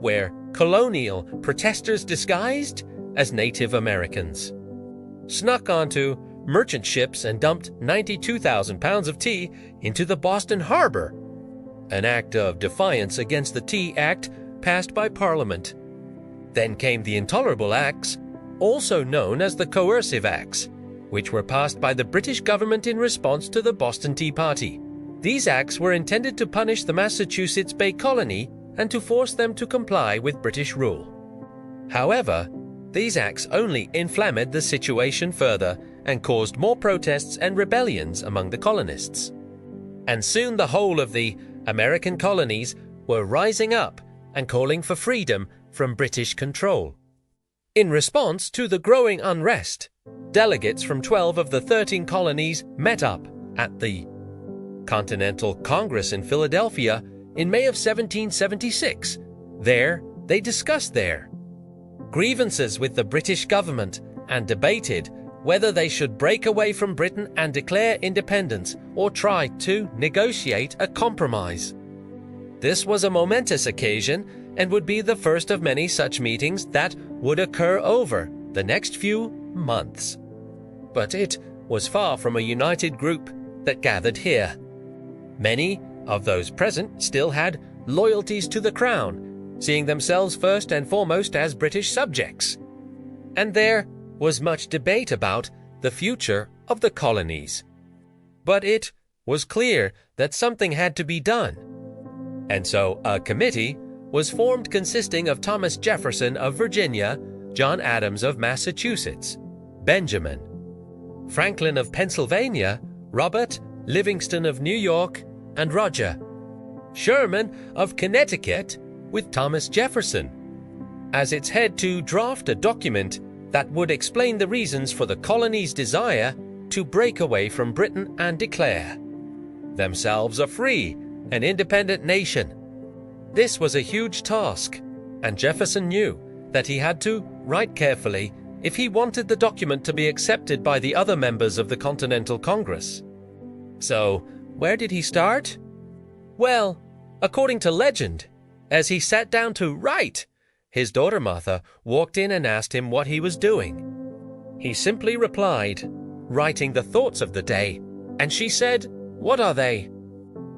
where colonial protesters disguised as Native Americans snuck onto merchant ships and dumped 92,000 pounds of tea into the Boston Harbor, an act of defiance against the Tea Act passed by Parliament. Then came the Intolerable Acts, also known as the Coercive Acts, which were passed by the British government in response to the Boston Tea Party. These acts were intended to punish the Massachusetts Bay Colony and to force them to comply with British rule. However, these acts only inflamed the situation further and caused more protests and rebellions among the colonists. and soon the whole of the American colonies were rising up and calling for freedom from British control. In response to the growing unrest, delegates from 12 of the 13 colonies met up at the Continental Congress in Philadelphia in May of 1776. There, they discussed their grievances with the British government and debated whether they should break away from Britain and declare independence or try to negotiate a compromise. This was a momentous occasion and would be the first of many such meetings that would occur over the next few months. But it was far from a united group that gathered here. Many of those present still had loyalties to the Crown, seeing themselves first and foremost as British subjects. And there was much debate about the future of the colonies. But it was clear that something had to be done. And so a committee was formed consisting of Thomas Jefferson of Virginia, John Adams of Massachusetts, Benjamin Franklin of Pennsylvania, Robert Livingston of New York, and Roger Sherman of Connecticut, with Thomas Jefferson as its head to draft a document that would explain the reasons for the colonies' desire to break away from Britain and declare themselves a free and independent nation. This was a huge task, and Jefferson knew that he had to write carefully if he wanted the document to be accepted by the other members of the Continental Congress. So, where did he start? Well, according to legend, as he sat down to write, his daughter Martha walked in and asked him what he was doing. He simply replied, writing the thoughts of the day, and she said, "What are they?"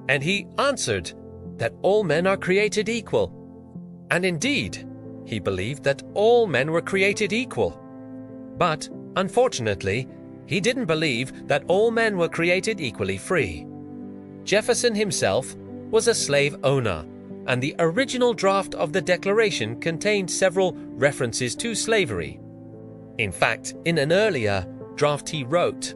And he answered that all men are created equal. And indeed, he believed that all men were created equal. But, unfortunately, he didn't believe that all men were created equally free. Jefferson himself was a slave owner, and the original draft of the Declaration contained several references to slavery. In fact, in an earlier draft he wrote,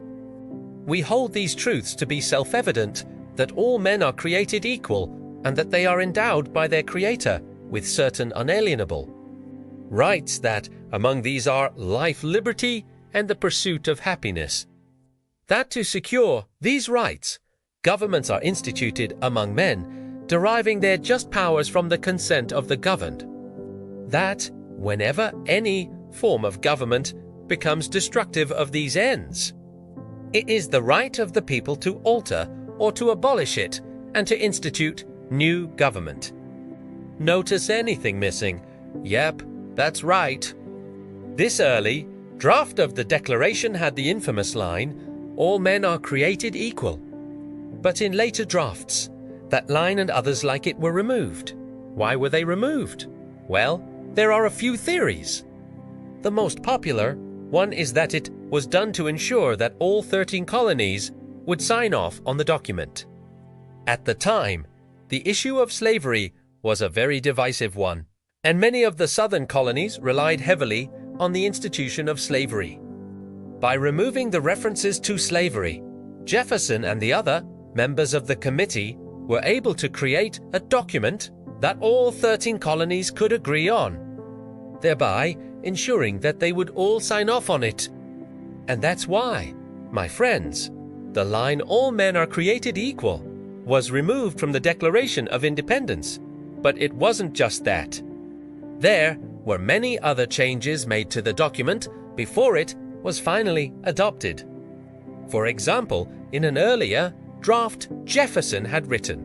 "We hold these truths to be self-evident, that all men are created equal, and that they are endowed by their Creator with certain unalienable rights, that among these are life, liberty, and the pursuit of happiness. That to secure these rights, governments are instituted among men, deriving their just powers from the consent of the governed. That whenever any form of government becomes destructive of these ends, it is the right of the people to alter or to abolish it and to institute new government." Notice anything missing? Yep, that's right. This early draft of the Declaration had the infamous line, "All men are created equal." But in later drafts, that line and others like it were removed. Why were they removed? Well, there are a few theories. The most popular one is that it was done to ensure that all 13 colonies would sign off on the document. At the time, the issue of slavery was a very divisive one, and many of the southern colonies relied heavily on the institution of slavery. By removing the references to slavery, Jefferson and the other members of the committee were able to create a document that all 13 colonies could agree on, thereby ensuring that they would all sign off on it. And that's why, my friends, the line "all men are created equal" was removed from the Declaration of Independence. But it wasn't just that. There were many other changes made to the document before it was finally adopted. For example, in an earlier draft Jefferson had written,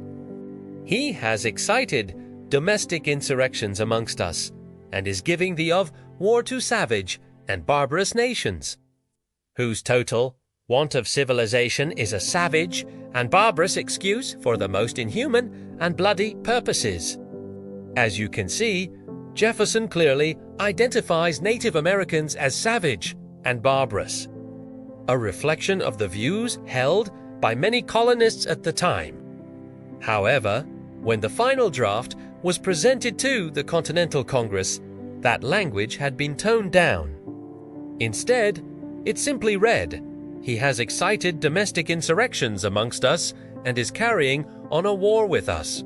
"He has excited domestic insurrections amongst us, and is giving the of war to savage and barbarous nations, whose total want of civilization is a savage and barbarous excuse for the most inhuman and bloody purposes." As you can see, Jefferson clearly identifies Native Americans as savage and barbarous, a reflection of the views held by many colonists at the time. However, when the final draft was presented to the Continental Congress, that language had been toned down. Instead, it simply read, "He has excited domestic insurrections amongst us and is carrying on a war with us.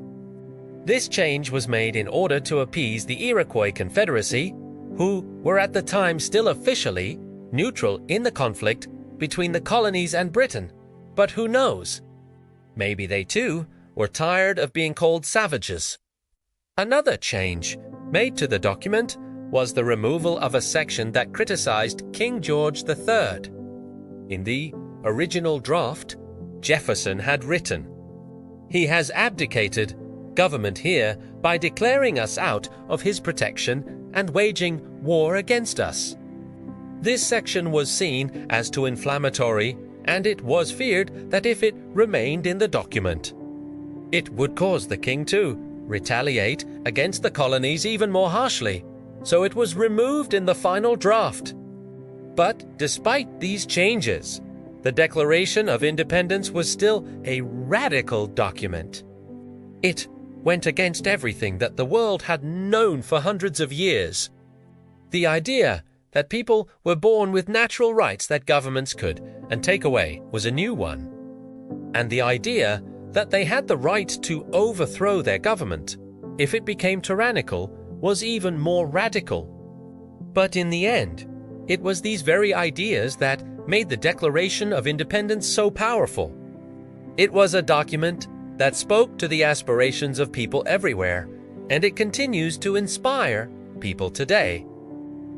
This change was made in order to appease the Iroquois Confederacy, who were at the time still officially neutral in the conflict between the colonies and Britain. But who knows? Maybe they too were tired of being called savages. Another change made to the document was the removal of a section that criticized King George III. In the original draft, Jefferson had written, "He has abdicated government here by declaring us out of his protection and waging war against us." This section was seen as too inflammatory, and it was feared that if it remained in the document, it would cause the king to retaliate against the colonies even more harshly, so it was removed in the final draft. But despite these changes, the Declaration of Independence was still a radical document. It went against everything that the world had known for hundreds of years. The idea that people were born with natural rights that governments could and take away was a new one. And the idea that they had the right to overthrow their government if it became tyrannical was even more radical. But in the end, it was these very ideas that made the Declaration of Independence so powerful. It was a document that spoke to the aspirations of people everywhere, and it continues to inspire people today.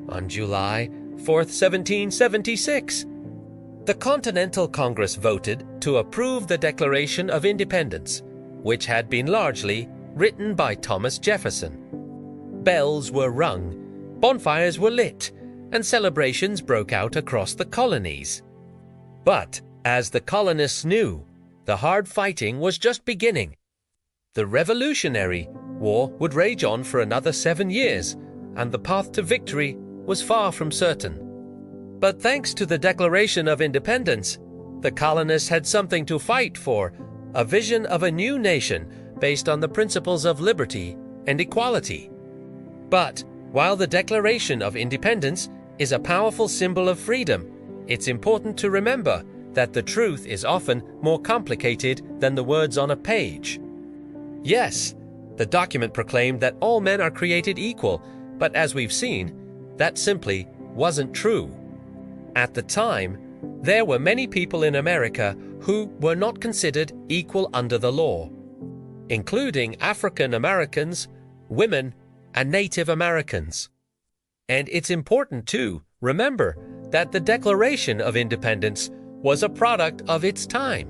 On July 4th, 1776, the Continental Congress voted to approve the Declaration of Independence, which had been largely written by Thomas Jefferson. Bells were rung, bonfires were lit, and celebrations broke out across the colonies. But, as the colonists knew, the hard fighting was just beginning. The Revolutionary War would rage on for another 7 years, and the path to victory was far from certain. But thanks to the Declaration of Independence, the colonists had something to fight for, a vision of a new nation based on the principles of liberty and equality. But while the Declaration of Independence is a powerful symbol of freedom, it's important to remember that the truth is often more complicated than the words on a page. Yes, the document proclaimed that all men are created equal, but as we've seen, that simply wasn't true. At the time, there were many people in America who were not considered equal under the law, including African Americans, women, and Native Americans. And it's important to remember that the Declaration of Independence was a product of its time.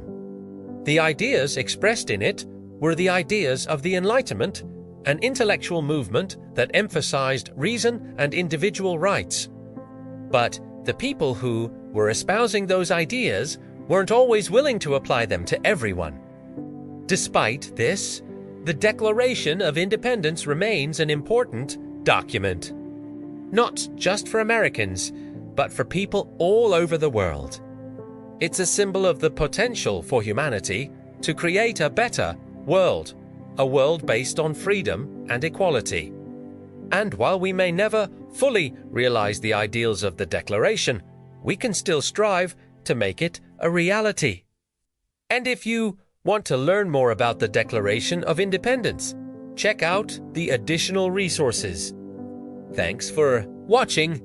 The ideas expressed in it were the ideas of the Enlightenment, an intellectual movement that emphasized reason and individual rights. But the people who were espousing those ideas weren't always willing to apply them to everyone. Despite this, the Declaration of Independence remains an important document, not just for Americans, but for people all over the world. It's a symbol of the potential for humanity to create a better world, a world based on freedom and equality. And while we may never fully realize the ideals of the Declaration, we can still strive to make it a reality. And if you want to learn more about the Declaration of Independence, check out the additional resources. Thanks for watching